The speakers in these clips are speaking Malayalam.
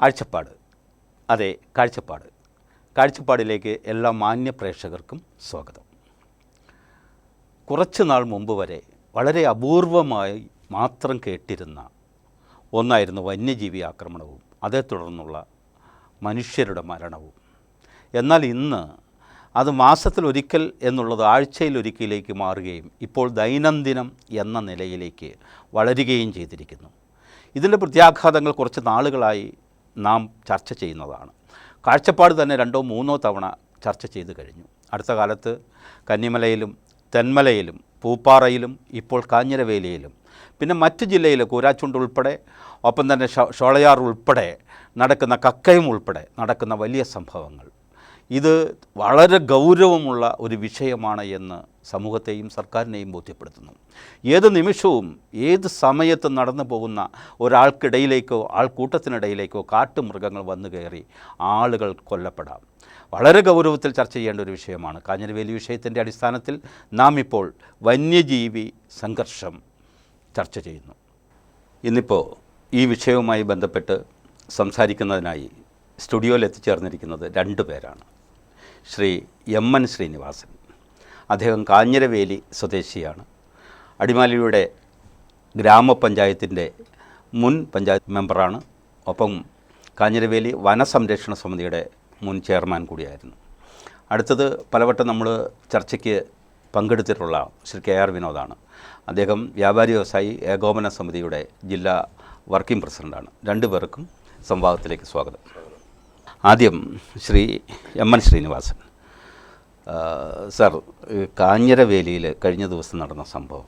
ആഴ്ചപ്പാട്, അതെ, കാഴ്ചപ്പാട്. കാഴ്ചപ്പാടിലേക്ക് എല്ലാ മാന്യ പ്രേക്ഷകർക്കും സ്വാഗതം. കുറച്ച് നാൾ മുമ്പ് വരെ വളരെ അപൂർവമായി മാത്രം കേട്ടിരുന്ന ഒന്നായിരുന്നു വന്യജീവി ആക്രമണവും അതേ തുടർന്നുള്ള മനുഷ്യരുടെ മരണവും. എന്നാൽ ഇന്ന് അത് മാസത്തിലൊരിക്കൽ എന്നുള്ളത് ആഴ്ചയിലൊരിക്കലേക്ക് മാറുകയും ഇപ്പോൾ ദൈനംദിനം എന്ന നിലയിലേക്ക് വളരുകയും ചെയ്തിരിക്കുന്നു. ഇതിൻ്റെ പ്രത്യാഘാതങ്ങൾ കുറച്ച് നാളുകളായി നാം ചർച്ച ചെയ്യുന്നതാണ്. കാഴ്ചപ്പാട് തന്നെ 2-3 തവണ ചർച്ച ചെയ്തു കഴിഞ്ഞു. അടുത്ത കാലത്ത് കന്നിമലയിലും തെന്മലയിലും പൂപ്പാറയിലും ഇപ്പോൾ കാഞ്ഞിരവേലിയിലും പിന്നെ മറ്റ് ജില്ലയിൽ കൂരാച്ചുണ്ട് ഉൾപ്പെടെ ഒപ്പം തന്നെ ഷോളയാർ ഉൾപ്പെടെ നടക്കുന്ന കക്കയം ഉൾപ്പെടെ നടക്കുന്ന വലിയ സംഭവങ്ങൾ, ഇത് വളരെ ഗൗരവമുള്ള ഒരു വിഷയമാണ് എന്ന് സമൂഹത്തെയും സർക്കാരിനെയും ബോധ്യപ്പെടുത്തുന്നു. ഏത് നിമിഷവും ഏത് സമയത്തും നടന്നു പോകുന്ന ഒരാൾക്കിടയിലേക്കോ ആൾക്കൂട്ടത്തിനിടയിലേക്കോ കാട്ടുമൃഗങ്ങൾ വന്നു കയറി ആളുകൾ കൊല്ലപ്പെടാം. വളരെ ഗൗരവത്തിൽ ചർച്ച ചെയ്യേണ്ട ഒരു വിഷയമാണ്. കാഞ്ഞിരവേലി വിഷയത്തിൻ്റെ അടിസ്ഥാനത്തിൽ നാം ഇപ്പോൾ വന്യജീവി സംഘർഷം ചർച്ച ചെയ്യുന്നു. ഇന്നിപ്പോൾ ഈ വിഷയവുമായി ബന്ധപ്പെട്ട് സംസാരിക്കുന്നതിനായി സ്റ്റുഡിയോയിൽ എത്തിച്ചേർന്നിരിക്കുന്നത് 2 പേരാണ്. ശ്രീ എം.എൻ. ശ്രീനിവാസൻ, അദ്ദേഹം കാഞ്ഞിരവേലി സ്വദേശിയാണ്. അടിമാലിയുടെ ഗ്രാമപഞ്ചായത്തിൻ്റെ മുൻ പഞ്ചായത്ത് മെമ്പറാണ്. ഒപ്പം കാഞ്ഞിരവേലി വനസംരക്ഷണ സമിതിയുടെ മുൻ ചെയർമാൻ കൂടിയായിരുന്നു. അടുത്തത് പലവട്ടം നമ്മൾ ചർച്ചയ്ക്ക് പങ്കെടുത്തിട്ടുള്ള ശ്രീ കെ.ആർ. വിനോദാണ്. അദ്ദേഹം വ്യാപാരി വ്യവസായി ഏകോപന സമിതിയുടെ ജില്ലാ വർക്കിംഗ് പ്രസിഡൻ്റാണ്. 2 പേർക്കും സംവാദത്തിലേക്ക് സ്വാഗതം. ആദ്യം ശ്രീ എം.എൻ. ശ്രീനിവാസൻ സാർ, കാഞ്ഞിരവേലിയിൽ കഴിഞ്ഞ ദിവസം നടന്ന സംഭവം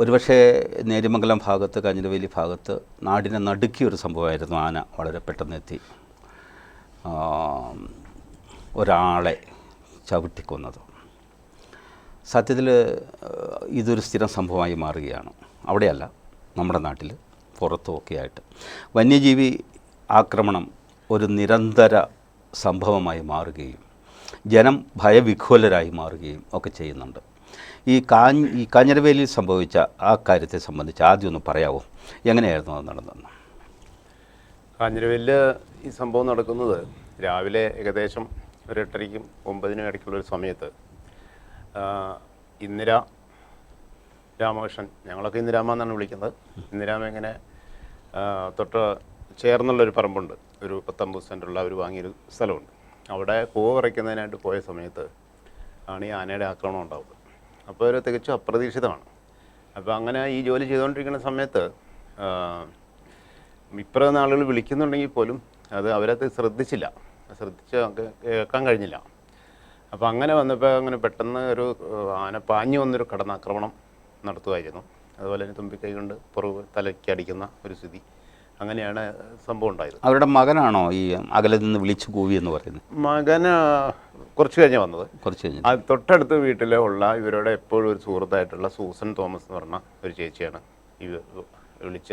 ഒരുപക്ഷെ നേര്യമംഗലം ഭാഗത്ത്, കാഞ്ഞിരവേലി ഭാഗത്ത് നാടിനെ നടുക്കിയൊരു സംഭവമായിരുന്നു. ആന വളരെ പെട്ടെന്നെത്തി ഒരാളെ ചവിട്ടിക്കൊന്നത്. സത്യത്തിൽ ഇതൊരു സ്ഥിരം സംഭവമായി മാറുകയാണ്. അവിടെയല്ല, നമ്മുടെ നാട്ടിൽ പുറത്തുമൊക്കെ ആയിട്ട് വന്യജീവി ആക്രമണം ഒരു നിരന്തര സംഭവമായി മാറുകയും ജനം ഭയവിഹ്വലരായി മാറുകയും ഒക്കെ ചെയ്യുന്നുണ്ട്. ഈ കാഞ്ഞിരവേലിയിൽ സംഭവിച്ച ആ കാര്യത്തെ സംബന്ധിച്ച് ആദ്യം ഒന്ന് പറയാമോ? എങ്ങനെയായിരുന്നു അത് നടന്നതെന്ന്? കാഞ്ഞിരവേലിൽ ഈ സംഭവം നടക്കുന്നത് രാവിലെ ഏകദേശം 8:30ക്കും 9നും ഇടയ്ക്കുള്ളൊരു സമയത്ത് ഇന്ദിര രാമകൃഷ്ണൻ, ഞങ്ങളൊക്കെ ഇന്ദിരാമ എന്നാണ് വിളിക്കുന്നത്. ഇന്ദിരാമ ഇങ്ങനെ തൊട്ട് ചേർന്നുള്ളൊരു പറമ്പുണ്ട്, ഒരു 19 സെൻറ്റുള്ള അവർ വാങ്ങിയൊരു സ്ഥലമുണ്ട്. അവിടെ പൂവ് പറിക്കുന്നതിനായിട്ട് പോയ സമയത്ത് ആണ് ഈ ആനയുടെ ആക്രമണം ഉണ്ടാവുന്നത്. അപ്പോൾ ഒരു തികച്ചും അപ്രതീക്ഷിതമാണ്. അപ്പോൾ അങ്ങനെ ഈ ജോലി ചെയ്തുകൊണ്ടിരിക്കുന്ന സമയത്ത് ഇപ്പുറം ആളുകൾ വിളിക്കുന്നുണ്ടെങ്കിൽ പോലും അത് അവരത് ശ്രദ്ധിച്ച് കേൾക്കാൻ കഴിഞ്ഞില്ല. അപ്പോൾ അങ്ങനെ വന്നപ്പോൾ അങ്ങനെ പെട്ടെന്ന് ഒരു ആന പാഞ്ഞു വന്നൊരു കടന്നാക്രമണം നടത്തുമായിരുന്നു. അതുപോലെ തന്നെ തുമ്പിക്കൈ കൊണ്ട് പുറവ് തലയ്ക്ക് അടിക്കുന്ന ഒരു സ്ഥിതി, അങ്ങനെയാണ് സംഭവം ഉണ്ടായത്. അവരുടെ മകനാണോ ഈ അകലെ നിന്ന് വിളിച്ചു കൂവി എന്ന് പറയുന്നത്? മകന് കുറച്ച് കഴിഞ്ഞ് വന്നത്. കുറച്ച് കഴിഞ്ഞ് അത് തൊട്ടടുത്ത വീട്ടിലുള്ള ഇവരുടെ എപ്പോഴും ഒരു സുഹൃത്തായിട്ടുള്ള സൂസൻ തോമസ് എന്ന് പറഞ്ഞ ഒരു ചേച്ചിയാണ് ഈ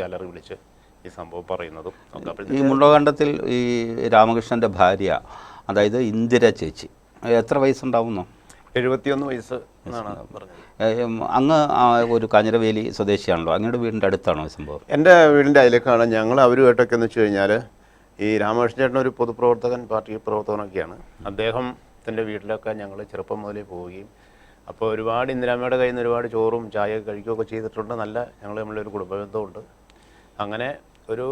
അലറി വിളിച്ച് ഈ സംഭവം പറയുന്നതും. ഈ മുണ്ടകണ്ടത്തിൽ ഈ രാമകൃഷ്ണൻ്റെ ഭാര്യ, അതായത് ഇന്ദിര ചേച്ചി, എത്ര വയസ്സുണ്ടാവുന്നു? 71 വയസ്സ് എന്നാണ് പറഞ്ഞത്. അങ്ങ് ഒരു കാഞ്ഞിരവേലി സ്വദേശിയാണല്ലോ, അങ്ങയുടെ വീടിൻ്റെ അടുത്താണോ സംഭവം? എൻ്റെ വീടിൻ്റെ അതിലേക്കാണ്. ഞങ്ങൾ അവരുമായിട്ടൊക്കെ എന്ന് വെച്ച് കഴിഞ്ഞാൽ ഈ രാമകൃഷ്ണൻ ചേട്ടൻ ഒരു പൊതുപ്രവർത്തകൻ, പാർട്ടി പ്രവർത്തകനൊക്കെയാണ്. അദ്ദേഹത്തിൻ്റെ വീട്ടിലൊക്കെ ഞങ്ങൾ ചെറുപ്പം മുതലേ പോവുകയും അപ്പോൾ ഒരുപാട് ഇന്ദിരാമ്മയുടെ കയ്യിൽ നിന്ന് ഒരുപാട് ചോറും ചായയൊക്കെ കഴിക്കുകയൊക്കെ ചെയ്തിട്ടുണ്ട്. നമ്മളൊരു കുടുംബബന്ധമുണ്ട്. അങ്ങനെ ഒരു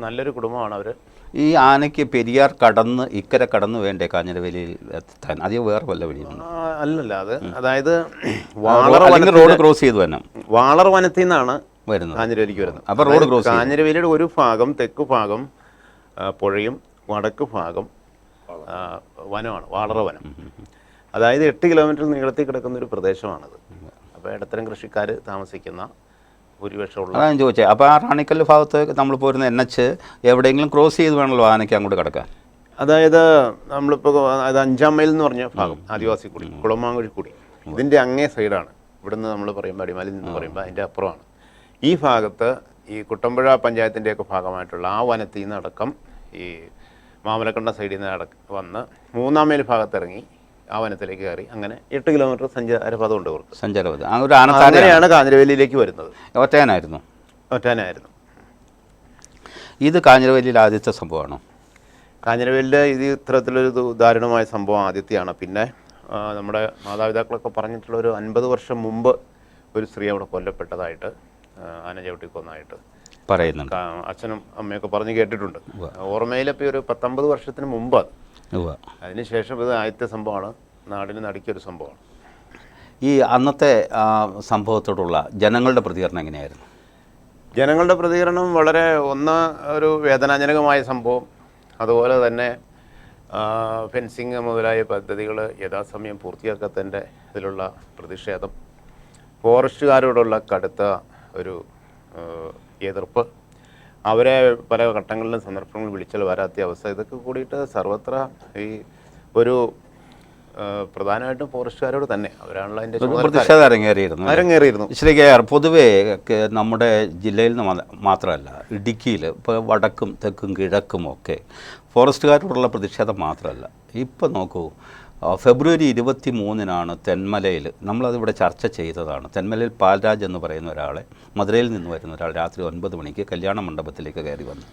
നല്ലൊരു കുടുംബമാണ് അവർ. ഈ ആനയ്ക്ക് പെരിയാർ കടന്ന് ഇക്കരെ കടന്നു വേണ്ടേ കാഞ്ഞിരവേലിയിൽ എത്താൻ? അധികം വേറെ വല്ല വഴിയുണ്ട്? അല്ലല്ല, അതായത് റോഡ് ക്രോസ് ചെയ്തു തന്നെ വാളർ വനത്തിൽ നിന്നാണ് വരുന്നത്, കാഞ്ഞിരവേലിക്ക് വരുന്നത്. അപ്പോൾ റോഡ് ക്രോസ് കാഞ്ഞിരവേലിയുടെ ഒരു ഭാഗം തെക്ക് ഭാഗം പുഴയും വടക്ക് ഭാഗം വനമാണ്, വാളറ വനം. അതായത് 8 കിലോമീറ്റർ നീളത്തിൽ കിടക്കുന്ന ഒരു പ്രദേശമാണത്. അപ്പോൾ ഇടത്തരം കൃഷിക്കാർ താമസിക്കുന്ന ഭൂരിപക്ഷമുള്ള. അതാണ് ഞാൻ ചോദിച്ചത്. അപ്പോൾ ആ റാണിക്കല്ല് ഭാഗത്ത് നമ്മൾ പോരുന്ന NH എവിടെയെങ്കിലും ക്രോസ് ചെയ്ത് വേണമല്ലോ ആനയ്ക്ക് അങ്ങോട്ട് കിടക്കാൻ? അതായത് നമ്മളിപ്പോൾ അത് 5-ാം മൈൽ എന്ന് പറഞ്ഞ ഭാഗം, ആദിവാസി കുടി, കുളമാങ്കുഴി കുടി, ഇതിൻ്റെ അങ്ങേ സൈഡാണ്. ഇവിടുന്ന് നമ്മൾ പറയുമ്പോൾ അടിമാലിൽ നിന്ന് പറയുമ്പോൾ അതിൻ്റെ അപ്പുറമാണ്. ഈ ഭാഗത്ത് ഈ കുട്ടമ്പുഴ പഞ്ചായത്തിൻ്റെയൊക്കെ ഭാഗമായിട്ടുള്ള ആ വനത്തിൽ നിന്ന് അടക്കം ഈ മാമലക്കണ്ട സൈഡിൽ നിന്ന് വന്ന് 3-ാം മൈൽ ഭാഗത്തിറങ്ങി ആ വനത്തിലേക്ക് കയറി അങ്ങനെ 8 കിലോമീറ്റർ സഞ്ചാരപഥം ഉണ്ട്. പുറത്ത് സഞ്ചാരപഥം. അങ്ങനെയാണ് കാഞ്ഞിരവേലിയിലേക്ക് വരുന്നത്. ഒറ്റയാനായിരുന്നു. ഒറ്റയാനായിരുന്നു. ഇത് കാഞ്ഞിരവല്ലിയിൽ ആദ്യത്തെ സംഭവമാണോ? കാഞ്ഞിരവല്ലിയിൽ ഇത് ഇത്തരത്തിലൊരു ദാരുണമായ സംഭവം ആദ്യത്തെയാണ്. പിന്നെ നമ്മുടെ മാതാപിതാക്കളൊക്കെ പറഞ്ഞിട്ടുള്ള ഒരു 50 വർഷം മുമ്പ് ഒരു സ്ത്രീ അവിടെ കൊല്ലപ്പെട്ടതായിട്ട്, ആന ചവിട്ടി കൊന്നായിട്ട് പറയുന്നുണ്ട്. അച്ഛനും അമ്മയൊക്കെ പറഞ്ഞ് കേട്ടിട്ടുണ്ട്. ഓർമ്മയിലിപ്പോൾ ഒരു 19 വർഷത്തിന് മുമ്പ്. അതിനുശേഷം ഇത് ആദ്യത്തെ സംഭവമാണ്, നാടിന് നടുക്കിയൊരു സംഭവമാണ്. ഈ അന്നത്തെ സംഭവത്തോടുള്ള ജനങ്ങളുടെ പ്രതികരണം എങ്ങനെയായിരുന്നു? ജനങ്ങളുടെ പ്രതികരണം വളരെ ഒരു വേദനാജനകമായ സംഭവം. അതുപോലെ തന്നെ ഫെൻസിങ് മുതലായ പദ്ധതികൾ യഥാസമയം പൂർത്തിയാക്കാത്തതിൻ്റെ ഇതിലുള്ള പ്രതിഷേധം, ഫോറസ്റ്റുകാരോടുള്ള കടുത്ത ഒരു എതിർപ്പ്, അവരെ പല ഘട്ടങ്ങളിലും സന്ദർഭങ്ങളിൽ വിളിച്ചാൽ വരാത്ത അവസ്ഥ, ഇതൊക്കെ കൂടിയിട്ട് സർവത്ര ഈ ഒരു പ്രധാനമായിട്ടും ഫോറസ്റ്റുകാരോട് തന്നെ, അവരാണല്ലോ അതിൻ്റെ പ്രതിഷേധം അരങ്ങേറിയിരുന്നു. ശ്രീ KR, പൊതുവേ നമ്മുടെ ജില്ലയിൽ നിന്ന് മാത്രമല്ല, ഇടുക്കിയിൽ ഇപ്പോൾ വടക്കും തെക്കും കിഴക്കും ഒക്കെ ഫോറസ്റ്റുകാരോടുള്ള പ്രതിഷേധം മാത്രമല്ല. ഇപ്പം നോക്കൂ, ഫെബ്രുവരി 23-നാണ് തെന്മലയിൽ, നമ്മളതിവിടെ ചർച്ച ചെയ്തതാണ്, തെന്മലയിൽ പാൽരാജ് എന്ന് പറയുന്ന ഒരാളെ, മധുരയിൽ നിന്ന് വരുന്ന ഒരാൾ രാത്രി 9 മണിക്ക് കല്യാണ മണ്ഡപത്തിലേക്ക് കയറി വന്ന്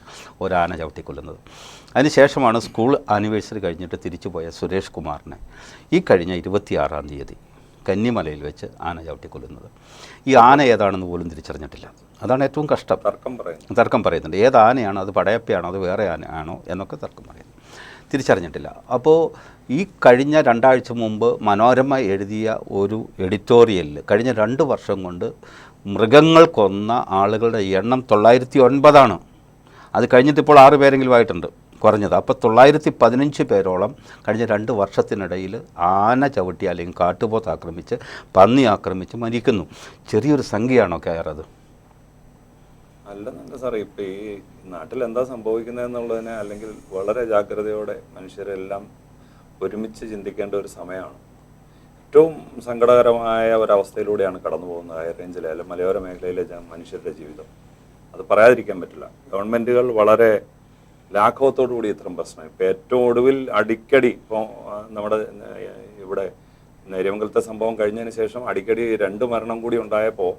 ഒരാന ചവിട്ടിക്കൊല്ലുന്നത്. അതിനുശേഷമാണ് സ്കൂൾ ആനിവേഴ്സറി കഴിഞ്ഞിട്ട് തിരിച്ചു പോയ സുരേഷ് കുമാറിനെ ഈ കഴിഞ്ഞ 26-ാം തീയതി കന്നിമലയിൽ വെച്ച് ആന ചവിട്ടിക്കൊല്ലുന്നത്. ഈ ആന ഏതാണെന്ന് പോലും തിരിച്ചറിഞ്ഞിട്ടില്ല. അതാണ് ഏറ്റവും കഷ്ടം. തർക്കം പറയുന്നുണ്ട്, ഏത് ആനയാണോ, അത് പടയപ്പയാണോ, അത് വേറെ ആനയാണോ എന്നൊക്കെ തർക്കം പറയുന്നു. തിരിച്ചറിഞ്ഞിട്ടില്ല. അപ്പോൾ ഈ കഴിഞ്ഞ 2 ആഴ്ച മുമ്പ് മനോരമ എഴുതിയ ഒരു എഡിറ്റോറിയലിൽ കഴിഞ്ഞ 2 വർഷം കൊണ്ട് മൃഗങ്ങൾ കൊന്ന ആളുകളുടെ എണ്ണം 909 അത് കഴിഞ്ഞിട്ട് ഇപ്പോൾ 6 പേരെങ്കിലും ആയിട്ടുണ്ട് കുറഞ്ഞത്. അപ്പോൾ 915 പേരോളം കഴിഞ്ഞ 2 വർഷത്തിനിടയിൽ ആന ചവിട്ടി അല്ലെങ്കിൽ കാട്ടുപോത്ത് ആക്രമിച്ച്, പന്നി ആക്രമിച്ച് മരിക്കുന്നു. ചെറിയൊരു സംഖ്യയാണോ KR അത്? അല്ലെന്നല്ല സാറേ, ഇപ്പം ഈ നാട്ടിൽ എന്താ സംഭവിക്കുന്നതെന്നുള്ളതിനെ അല്ലെങ്കിൽ വളരെ ജാഗ്രതയോടെ മനുഷ്യരെല്ലാം ഒരുമിച്ച് ചിന്തിക്കേണ്ട ഒരു സമയമാണ്. ഏറ്റവും സങ്കടകരമായ ഒരവസ്ഥയിലൂടെയാണ് കടന്നു പോകുന്നത് ഹൈ റേഞ്ചിലെ അല്ലെങ്കിൽ മലയോര മേഖലയിലെ മനുഷ്യരുടെ ജീവിതം. അത് പറയാതിരിക്കാൻ പറ്റില്ല. ഗവൺമെൻറ്റുകൾ വളരെ ലാഘവത്തോടു കൂടി ഇത്തരം പ്രശ്നം, ഇപ്പോൾ ഏറ്റവും ഒടുവിൽ അടിക്കടി, ഇപ്പോൾ നമ്മുടെ ഇവിടെ നേര്യമംഗലത്തെ സംഭവം കഴിഞ്ഞതിന് ശേഷം അടിക്കടി 2 മരണം കൂടി ഉണ്ടായപ്പോൾ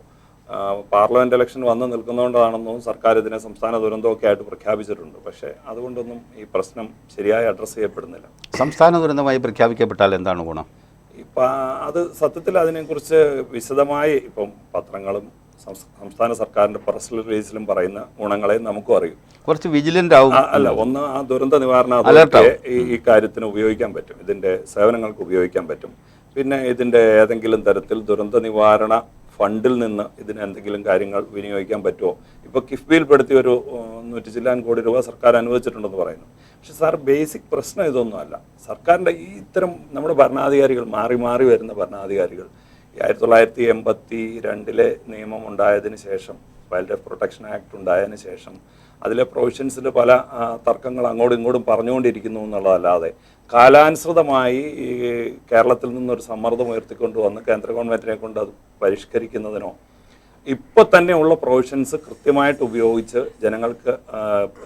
പാർലമെൻറ്റ് ഇലക്ഷൻ വന്ന് നിൽക്കുന്നതുകൊണ്ടാണെന്നും സർക്കാർ ഇതിനെ സംസ്ഥാന ദുരന്തമൊക്കെ ആയിട്ട് പ്രഖ്യാപിച്ചിട്ടുണ്ട്. പക്ഷേ അതുകൊണ്ടൊന്നും ഈ പ്രശ്നം ശരിയായി അഡ്രസ്സ് ചെയ്യപ്പെടുന്നില്ല. സംസ്ഥാന ദുരന്തമായി പ്രഖ്യാപിക്കപ്പെട്ടാൽ എന്താണ് ഗുണം? ഇപ്പം അത് സത്യത്തിൽ അതിനെക്കുറിച്ച് വിശദമായി ഇപ്പം പത്രങ്ങളും സംസ്ഥാന സർക്കാരിൻ്റെ പ്രസ് റിലീസിലും പറയുന്ന ഗുണങ്ങളെ നമുക്കും അറിയും. കുറച്ച് വിജിലൻ്റ് ആവും. അല്ല, ഒന്ന് ആ ദുരന്ത നിവാരണ അതോറിറ്റിയെ ഈ കാര്യത്തിന് ഉപയോഗിക്കാൻ പറ്റും, ഇതിൻ്റെ സേവനങ്ങൾക്ക് ഉപയോഗിക്കാൻ പറ്റും. പിന്നെ ഇതിൻ്റെ ഏതെങ്കിലും തരത്തിൽ ദുരന്ത നിവാരണ ഫണ്ടിൽ നിന്ന് ഇതിന് എന്തെങ്കിലും കാര്യങ്ങൾ വിനിയോഗിക്കാൻ പറ്റുമോ? ഇപ്പോൾ കിഫ്ബിയിൽ പെടുത്തിയ ഒരു 100 ചില്ലാൻ കോടി രൂപ സർക്കാർ അനുവദിച്ചിട്ടുണ്ടെന്ന് പറയുന്നു. പക്ഷെ സാർ, ബേസിക് പ്രശ്നം ഇതൊന്നുമല്ല. സർക്കാരിൻ്റെ ഈ ഇത്തരം നമ്മുടെ ഭരണാധികാരികൾ, മാറി മാറി വരുന്ന ഭരണാധികാരികൾ, 1982 നിയമം ഉണ്ടായതിന് ശേഷം, വൈൽഡ് ലൈഫ് പ്രൊട്ടക്ഷൻ ആക്ട് ഉണ്ടായതിന് ശേഷം അതിലെ പ്രൊവിഷൻസിൽ പല തർക്കങ്ങൾ അങ്ങോട്ടും ഇങ്ങോട്ടും പറഞ്ഞുകൊണ്ടിരിക്കുന്നു എന്നുള്ളതല്ലാതെ കാലാനുസൃതമായി ഈ കേരളത്തിൽ നിന്നൊരു സമ്മർദ്ദം ഉയർത്തിക്കൊണ്ടുവന്ന് കേന്ദ്ര ഗവൺമെൻറ്റിനെ കൊണ്ട് അത് പരിഷ്കരിക്കുന്നതിനോ ഇപ്പോൾ തന്നെയുള്ള പ്രൊവിഷൻസ് കൃത്യമായിട്ട് ഉപയോഗിച്ച് ജനങ്ങൾക്ക്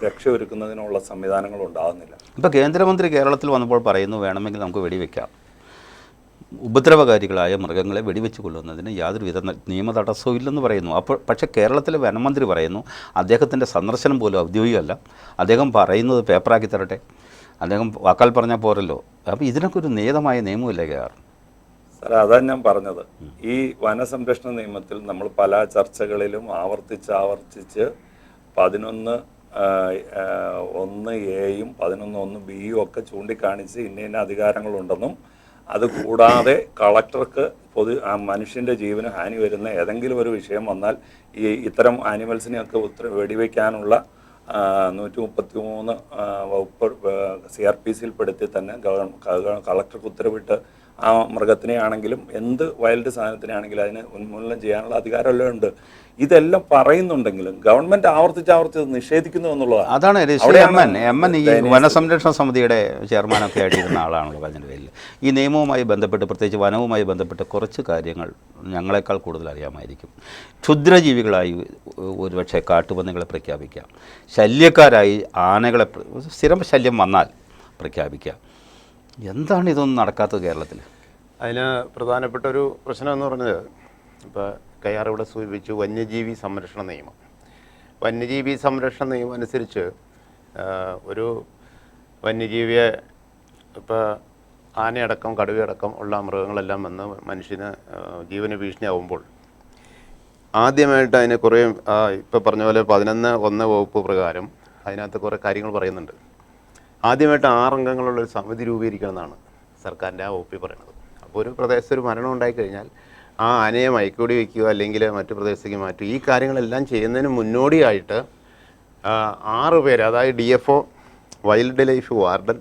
രക്ഷയൊരുക്കുന്നതിനുള്ള സംവിധാനങ്ങൾ ഉണ്ടാകുന്നില്ല. ഇപ്പോൾ കേന്ദ്രമന്ത്രി കേരളത്തിൽ വന്നപ്പോൾ പറയുന്നു, വേണമെങ്കിൽ നമുക്ക് വെടിവെക്കാം, ഉപദ്രവകാരികളായ മൃഗങ്ങളെ വെടിവെച്ച് കൊല്ലുന്നതിന് യാതൊരുവിധ നിയമ തടസ്സവും ഇല്ലെന്ന് പറയുന്നു. അപ്പോൾ പക്ഷേ കേരളത്തിലെ വനമന്ത്രി പറയുന്നു അദ്ദേഹത്തിൻ്റെ സന്ദർശനം പോലും ഔദ്യോഗികമല്ല, അദ്ദേഹം പറയുന്നത് പേപ്പറാക്കി തരട്ടെ, അദ്ദേഹം വാക്കാൽ പറഞ്ഞാൽ പോരല്ലോ. അപ്പോൾ ഇതിനൊക്കെ ഒരു നിയതമായ നിയമമില്ല KR? സാർ, അതാണ് ഞാൻ പറഞ്ഞത്. ഈ വനസംരക്ഷണ നിയമത്തിൽ നമ്മൾ പല ചർച്ചകളിലും ആവർത്തിച്ച് 11(1)(a)യും 11(1)(b)യും ഒക്കെ ചൂണ്ടിക്കാണിച്ച് ഇന്ന അധികാരങ്ങളുണ്ടെന്നും അത് കൂടാതെ കളക്ടർക്ക് മനുഷ്യൻ്റെ ജീവന് ഹാനി വരുന്ന ഏതെങ്കിലും ഒരു വിഷയം വന്നാൽ ഇത്തരം ആനിമൽസിനെയൊക്കെ വെടിവെക്കാനുള്ള 133 വകുപ്പ് CRPCയിൽ പെടുത്തി തന്നെ കളക്ടർക്ക് ഉത്തരവിട്ട് ആ മൃഗത്തിനെയാണെങ്കിലും എന്ത് വൈൽഡ് സാധനത്തിനാണെങ്കിലും അതിന് ഉന്മൂലനം ചെയ്യാനുള്ള അധികാരമെല്ലാം ഉണ്ട്. ഇതെല്ലാം പറയുന്നുണ്ടെങ്കിലും ഗവൺമെന്റ് ആവർത്തിച്ച് നിഷേധിക്കുന്നു എന്നുള്ളതാണ്. അതാണ് എമ്മൻ ഈ വനസംരക്ഷണ സമിതിയുടെ ചെയർമാനൊക്കെ ആയിട്ടിരുന്ന ആളാണല്ലോ പറഞ്ഞ പേരിൽ. ഈ നിയമവുമായി ബന്ധപ്പെട്ട്, പ്രത്യേകിച്ച് വനവുമായി ബന്ധപ്പെട്ട് കുറച്ച് കാര്യങ്ങൾ ഞങ്ങളെക്കാൾ കൂടുതൽ അറിയാമായിരിക്കും. ക്ഷുദ്രജീവികളായി ഒരുപക്ഷെ കാട്ടുപന്നികളെ പ്രഖ്യാപിക്കാം, ശല്യക്കാരായി ആനകളെ സ്ഥിരം ശല്യം വന്നാൽ പ്രഖ്യാപിക്കാം. എന്താണ് ഇതൊന്നും നടക്കാത്തത് കേരളത്തിൽ? അതിന് പ്രധാനപ്പെട്ട ഒരു പ്രശ്നം എന്ന് പറഞ്ഞത്, ഇപ്പോൾ KR ഇവിടെ സൂചിപ്പിച്ചു വന്യജീവി സംരക്ഷണ നിയമം. വന്യജീവി സംരക്ഷണ നിയമം അനുസരിച്ച് ഒരു വന്യജീവിയെ ഇപ്പോൾ ആനയടക്കം കടുവയടക്കം ഉള്ള മൃഗങ്ങളെല്ലാം വന്ന് മനുഷ്യന് ജീവന് ഭീഷണിയാവുമ്പോൾ ആദ്യമായിട്ട് അതിന് കുറേ ഇപ്പോൾ പറഞ്ഞ പോലെ 11(1) വകുപ്പ് പ്രകാരം അതിനകത്ത് കുറേ കാര്യങ്ങൾ പറയുന്നുണ്ട്. ആദ്യമായിട്ട് 6 അംഗങ്ങളുള്ളൊരു സമിതി രൂപീകരിക്കണമെന്നാണ് സർക്കാരിൻ്റെ ആ വകുപ്പിൽ പറയുന്നത്. അപ്പോൾ ഒരു പ്രദേശത്ത് ഒരു മരണം ഉണ്ടായിക്കഴിഞ്ഞാൽ ആ ആനയെ മയക്കുവെടി വയ്ക്കുക അല്ലെങ്കിൽ മറ്റു പ്രദേശത്തേക്ക് മാറ്റുക, ഈ കാര്യങ്ങളെല്ലാം ചെയ്യുന്നതിന് മുന്നോടിയായിട്ട് 6 പേര്, അതായത് DFO, വൈൽഡ് ലൈഫ് വാർഡൻ,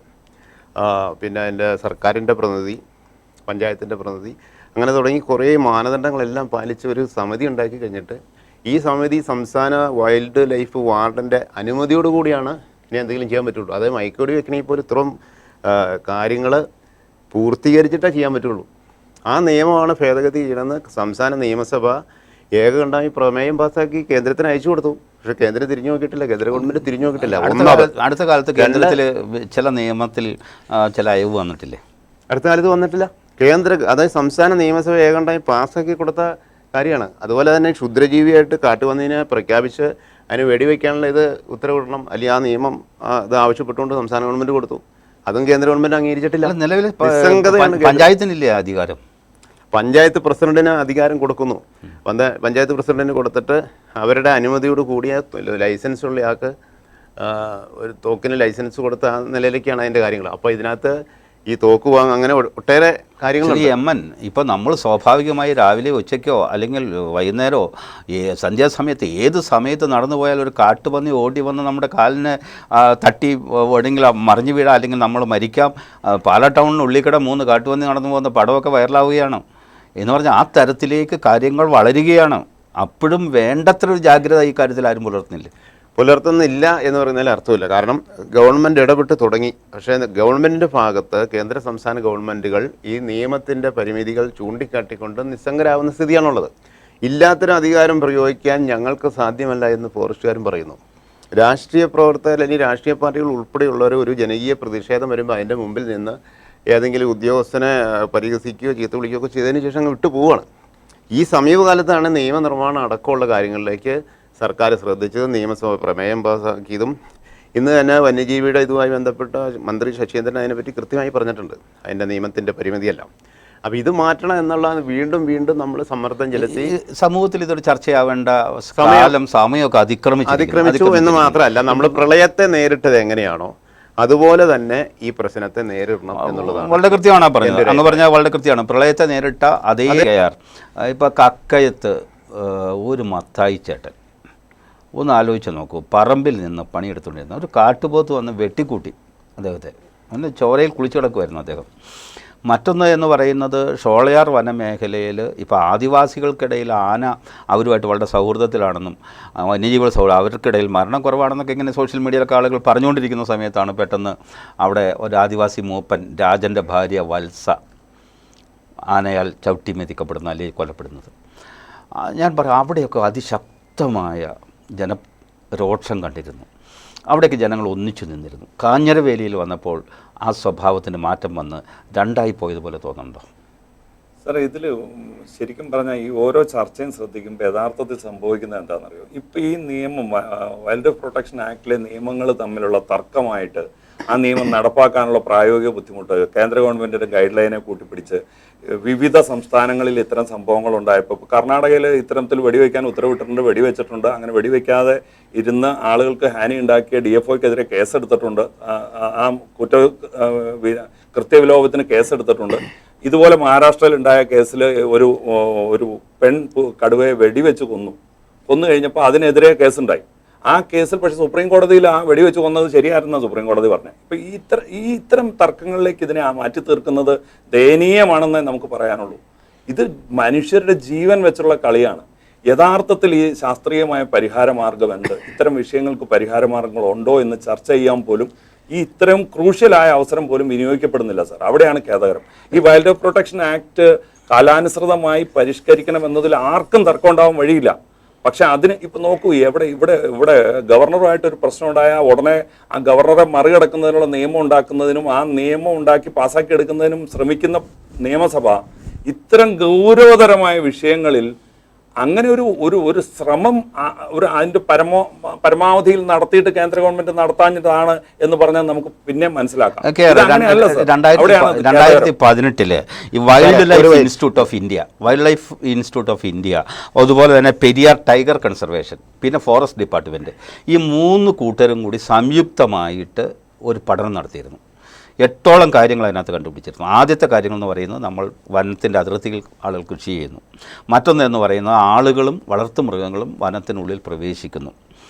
പിന്നെ അതിൻ്റെ സർക്കാരിൻ്റെ പ്രതിനിധി, പഞ്ചായത്തിൻ്റെ പ്രതിനിധി, അങ്ങനെ തുടങ്ങി കുറേ മാനദണ്ഡങ്ങളെല്ലാം പാലിച്ച് ഒരു സമിതി ഉണ്ടാക്കി കഴിഞ്ഞിട്ട് ഈ സമിതി സംസ്ഥാന വൈൽഡ് ലൈഫ് വാർഡൻ്റെ അനുമതിയോടുകൂടിയാണ് ഇനി എന്തെങ്കിലും ചെയ്യാൻ പറ്റുള്ളൂ. അതായത് മയക്കുവെടി വെക്കണമെങ്കിൽ ഇപ്പോൾ ഇത്രയും കാര്യങ്ങൾ പൂർത്തീകരിച്ചിട്ടേ ചെയ്യാൻ പറ്റുള്ളൂ. ആ നിയമമാണ് ഭേദഗതി ചെയ്യണമെന്ന് സംസ്ഥാന നിയമസഭ ഏകകണ്ഠമായി പ്രമേയം പാസ്സാക്കി കേന്ദ്രത്തിന് അയച്ചു കൊടുത്തു. പക്ഷെ കേന്ദ്രം തിരിഞ്ഞു നോക്കിയിട്ടില്ല, കേന്ദ്ര ഗവൺമെൻറ് തിരിഞ്ഞു നോക്കിയിട്ടില്ല. അടുത്ത കാലത്ത് കേന്ദ്രത്തിൽ ചില നിയമത്തിൽ ചില അയവ് വന്നിട്ടില്ലേ? അടുത്ത കാലത്ത് വന്നിട്ടില്ല. അതായത് സംസ്ഥാന നിയമസഭ ഏകകണ്ഠമായി പാസ്സാക്കി കൊടുത്ത കാര്യമാണ്. അതുപോലെ തന്നെ ക്ഷുദ്രജീവിയായിട്ട് കാട്ടുപന്നീനെ പ്രഖ്യാപിച്ച് അതിന് വെടിവെക്കാനുള്ള ഇത് ഉത്തരവിടണം, അല്ലെങ്കിൽ ആ നിയമം ഇത് ആവശ്യപ്പെട്ടുകൊണ്ട് സംസ്ഥാന ഗവൺമെൻറ് കൊടുത്തു. അതും കേന്ദ്ര ഗവൺമെൻറ് അംഗീകരിച്ചിട്ടില്ല. നിലവിൽ പഞ്ചായത്തിനില്ലേ അധികാരം? പഞ്ചായത്ത് പ്രസിഡന്റിന് അധികാരം കൊടുക്കുന്നു. പഞ്ചായത്ത് പ്രസിഡന്റിന് കൊടുത്തിട്ട് അവരുടെ അനുമതിയോട് കൂടിയ ലൈസൻസ് ഉള്ള ആൾക്ക് ഒരു തോക്കിന് ലൈസൻസ് കൊടുത്ത ആ നിലയിലേക്കാണ് അതിൻ്റെ കാര്യങ്ങൾ. അപ്പോൾ ഇതിനകത്ത് ഈ തോക്ക് വാങ്ങുക, അങ്ങനെ ഒട്ടേറെ കാര്യങ്ങൾ. MN ഇപ്പോൾ നമ്മൾ സ്വാഭാവികമായി രാവിലെ ഉച്ചയ്ക്കോ അല്ലെങ്കിൽ വൈകുന്നേരമോ സന്ധ്യാസമയത്ത് ഏത് സമയത്ത് നടന്നു പോയാൽ ഒരു കാട്ടുപന്നി ഓടി വന്ന് നമ്മുടെ കാലിന് തട്ടി എവിടെയെങ്കിൽ മറിഞ്ഞു വീഴാം, അല്ലെങ്കിൽ നമ്മൾ മരിക്കാം. പാലാ ടൗണിന് ഉള്ളിക്കട 3 കാട്ടുപന്നി നടന്നു പോകുന്ന പടമൊക്കെ വൈറലാവുകയാണ് എന്ന് പറഞ്ഞാൽ ആ തരത്തിലേക്ക് കാര്യങ്ങൾ വളരുകയാണ്. അപ്പോഴും വേണ്ടത്ര ഒരു ജാഗ്രത ഈ കാര്യത്തിൽ ആരും പുലർത്തുന്നില്ല എന്ന് പറയുന്നതിൽ അർത്ഥമില്ല. കാരണം ഗവൺമെൻറ് ഇടപെട്ട് തുടങ്ങി. പക്ഷേ ഗവൺമെൻറ്റിൻ്റെ ഭാഗത്ത് കേന്ദ്ര സംസ്ഥാന ഗവൺമെൻറ്റുകൾ ഈ നിയമത്തിൻ്റെ പരിമിതികൾ ചൂണ്ടിക്കാട്ടിക്കൊണ്ട് നിസ്സംഗരാകുന്ന സ്ഥിതിയാണുള്ളത്. ഇല്ലാത്തൊരു അധികാരം പ്രയോഗിക്കാൻ ഞങ്ങൾക്ക് സാധ്യമല്ല എന്ന് ഫോറസ്റ്റുകാരും പറയുന്നു. രാഷ്ട്രീയ പ്രവർത്തകർ അല്ലെങ്കിൽ രാഷ്ട്രീയ പാർട്ടികൾ ഉൾപ്പെടെയുള്ളവർ ഒരു ജനകീയ പ്രതിഷേധം വരുമ്പോൾ അതിൻ്റെ മുമ്പിൽ നിന്ന് ഏതെങ്കിലും ഉദ്യോഗസ്ഥനെ പരിഹസിക്കുകയോ ചീത്ത വിളിക്കുകയോ ചെയ്തതിന് ശേഷം അങ്ങ് വിട്ടു പോവുകയാണ്. ഈ സമീപകാലത്താണ് നിയമനിർമ്മാണം അടക്കമുള്ള കാര്യങ്ങളിലേക്ക് സർക്കാർ ശ്രദ്ധിച്ചതും നിയമസഭ പ്രമേയം പാസാക്കിയതും. ഇന്ന് തന്നെ വന്യജീവിയുടെ ഇതുമായി ബന്ധപ്പെട്ട മന്ത്രി ശശീന്ദ്രൻ അതിനെപ്പറ്റി കൃത്യമായി പറഞ്ഞിട്ടുണ്ട്, അതിൻ്റെ നിയമത്തിൻ്റെ പരിമിതിയെല്ലാം. അപ്പോൾ ഇത് മാറ്റണം എന്നുള്ളതാണ് വീണ്ടും വീണ്ടും നമ്മൾ സമ്മർദ്ദം ചെലുത്തി. സമൂഹത്തിൽ ഇതൊരു ചർച്ചയാവേണ്ട സമയമൊക്കെ അതിക്രമിച്ചു എന്ന് മാത്രമല്ല, നമ്മൾ പ്രളയത്തെ നേരിട്ടത് എങ്ങനെയാണോ അതുപോലെ തന്നെ ഈ പ്രശ്നത്തെ നേരിടണം എന്നുള്ളതാണ്. വളരെ കൃത്യമാണ് പറഞ്ഞത്. അങ്ങ് പറഞ്ഞാൽ വളരെ കൃത്യമാണ്. പ്രളയത്തെ നേരിട്ട അതേ ഇപ്പോൾ കക്കയത്ത് ഒരു മത്തായി ചേട്ടൻ, ഒന്ന് ആലോചിച്ച് നോക്കൂ. പറമ്പിൽ നിന്ന് പണിയെടുത്തുകൊണ്ടിരുന്ന ഒരു കാട്ടുപോത്ത് വന്ന് വെട്ടിക്കൂട്ടി അദ്ദേഹത്തെ. അന്ന് ചോരയിൽ കുളിച്ചു കിടക്കുമായിരുന്നു അദ്ദേഹം. മറ്റൊന്ന് എന്ന് പറയുന്നത് ഷോളയാർ വനമേഖലയിൽ ഇപ്പോൾ ആദിവാസികൾക്കിടയിൽ ആന അവരുമായിട്ട് വളരെ സൗഹൃദത്തിലാണെന്നും വന്യജീവികൾ അവർക്കിടയിൽ മരണം കുറവാണെന്നൊക്കെ ഇങ്ങനെ സോഷ്യൽ മീഡിയയിലൊക്കെ ആളുകൾ പറഞ്ഞുകൊണ്ടിരിക്കുന്ന സമയത്താണ് പെട്ടെന്ന് അവിടെ ഒരു ആദിവാസി മൂപ്പൻ രാജൻ്റെ ഭാര്യ വത്സ ആനയാൽ ചവിട്ടി മെതിക്കപ്പെടുന്ന അല്ലെങ്കിൽ കൊല്ലപ്പെടുന്നത്. ഞാൻ പറയാം, അവിടെയൊക്കെ അതിശക്തമായ ജനരോക്ഷം കണ്ടിരുന്നു. അവിടേക്ക് ജനങ്ങൾ ഒന്നിച്ചു നിന്നിരുന്നു. കാഞ്ഞിരവേലിയിൽ വന്നപ്പോൾ ആ സ്വഭാവത്തിന് മാറ്റം വന്ന് രണ്ടായി പോയതുപോലെ തോന്നുന്നുണ്ടോ? സാർ, ഇതിൽ ശരിക്കും പറഞ്ഞാൽ ഈ ഓരോ ചർച്ചയും ശ്രദ്ധിക്കുമ്പോൾ യഥാർത്ഥത്തിൽ സംഭവിക്കുന്നത് എന്താണെന്നറിയോ? ഇപ്പോൾ ഈ നിയമം വൈൽഡ് ലൈഫ് പ്രൊട്ടക്ഷൻ ആക്ടിലെ നിയമങ്ങൾ തമ്മിലുള്ള തർക്കമായിട്ട് ആ നിയമം നടപ്പാക്കാനുള്ള പ്രായോഗിക ബുദ്ധിമുട്ട് കേന്ദ്ര ഗവൺമെൻറ്റിൻ്റെ ഗൈഡ് ലൈനെ കൂട്ടിപ്പിടിച്ച് വിവിധ സംസ്ഥാനങ്ങളിൽ ഇത്തരം സംഭവങ്ങൾ ഉണ്ടായപ്പോൾ കർണാടകയിൽ ഇത്തരത്തിൽ വെടിവെക്കാൻ ഉത്തരവിട്ടിട്ടുണ്ട്, വെടിവെച്ചിട്ടുണ്ട്. അങ്ങനെ വെടിവെക്കാതെ ഇരുന്ന ആളുകൾക്ക് ഹാനി ഉണ്ടാക്കിയ DFOയ്ക്കെതിരെ കേസെടുത്തിട്ടുണ്ട്, ആ കൃത്യവിലോപത്തിന് കേസെടുത്തിട്ടുണ്ട്. ഇതുപോലെ മഹാരാഷ്ട്രയിൽ ഉണ്ടായ കേസിൽ ഒരു പെൺ കടുവയെ വെടിവെച്ച് കൊന്നു കഴിഞ്ഞപ്പോൾ അതിനെതിരെ കേസുണ്ടായി. ആ കേസിൽ പക്ഷേ സുപ്രീം കോടതിയിൽ ആ വെടിവെച്ച് കൊന്നത് ശരിയായിരുന്ന സുപ്രീം കോടതി പറഞ്ഞത്. ഇപ്പം ഇത്തരം തർക്കങ്ങളിലേക്ക് ഇതിനെ മാറ്റി തീർക്കുന്നത് ദയനീയമാണെന്നേ നമുക്ക് പറയാനുള്ളൂ. ഇത് മനുഷ്യരുടെ ജീവൻ വെച്ചുള്ള കളിയാണ്. യഥാർത്ഥത്തിൽ ഈ ശാസ്ത്രീയമായ പരിഹാരമാർഗം എന്ത്, ഇത്തരം വിഷയങ്ങൾക്ക് പരിഹാരമാർഗങ്ങൾ ഉണ്ടോ എന്ന് ചർച്ച ചെയ്യാൻ പോലും ഈ ഇത്തരം ക്രൂഷ്യലായ അവസരം പോലും വിനിയോഗിക്കപ്പെടുന്നില്ല സാർ. അവിടെയാണ് ഖേദകരം. ഈ വൈൽഡ് ലൈഫ് പ്രൊട്ടക്ഷൻ ആക്ട് കാലാനുസൃതമായി പരിഷ്കരിക്കണമെന്നതിൽ ആർക്കും തർക്കം ഉണ്ടാവാൻ വഴിയില്ല. പക്ഷെ അതിന് ഇപ്പം നോക്കൂ, ഇവിടെ ഗവർണറുമായിട്ടൊരു പ്രശ്നം ഉണ്ടായാൽ ഉടനെ ആ ഗവർണറെ മറികടക്കുന്നതിനുള്ള നിയമം ഉണ്ടാക്കുന്നതിനും ആ നിയമം ഉണ്ടാക്കി പാസ്സാക്കി എടുക്കുന്നതിനും ശ്രമിക്കുന്ന നിയമസഭ ഇത്തരം ഗൗരവതരമായ വിഷയങ്ങളിൽ അങ്ങനെ ഒരു ശ്രമം അതിന്റെ പരമാവധിയിൽ നടത്തിയിട്ട് കേന്ദ്ര ഗവൺമെന്റ് നടത്താഞ്ഞിട്ടാണ് എന്ന് പറഞ്ഞാൽ നമുക്ക് പിന്നെ മനസ്സിലാക്കാം. 2018 ഈ wild life institute of India അതുപോലെ തന്നെ പെരിയാർ ടൈഗർ കൺസർവേഷൻ പിന്നെ ഫോറസ്റ്റ് ഡിപ്പാർട്ട്മെന്റ് ഈ 3 കൂട്ടരും കൂടി സംയുക്തമായിട്ട് ഒരു പഠനം നടത്തിയിരുന്നു. 8ഓളം കാര്യങ്ങൾ അതിനകത്ത് കണ്ടുപിടിച്ചിരുന്നു. ആദ്യത്തെ കാര്യങ്ങൾ എന്ന് പറയുന്നത് നമ്മൾ വനത്തിൻ്റെ അതിർത്തിയിൽ ആളുകൾ കൃഷി ചെയ്യുന്നു. മറ്റൊന്ന് എന്ന് പറയുന്നത് ആളുകളും വളർത്തുമൃഗങ്ങളും വനത്തിനുള്ളിൽ പ്രവേശിക്കുന്നു.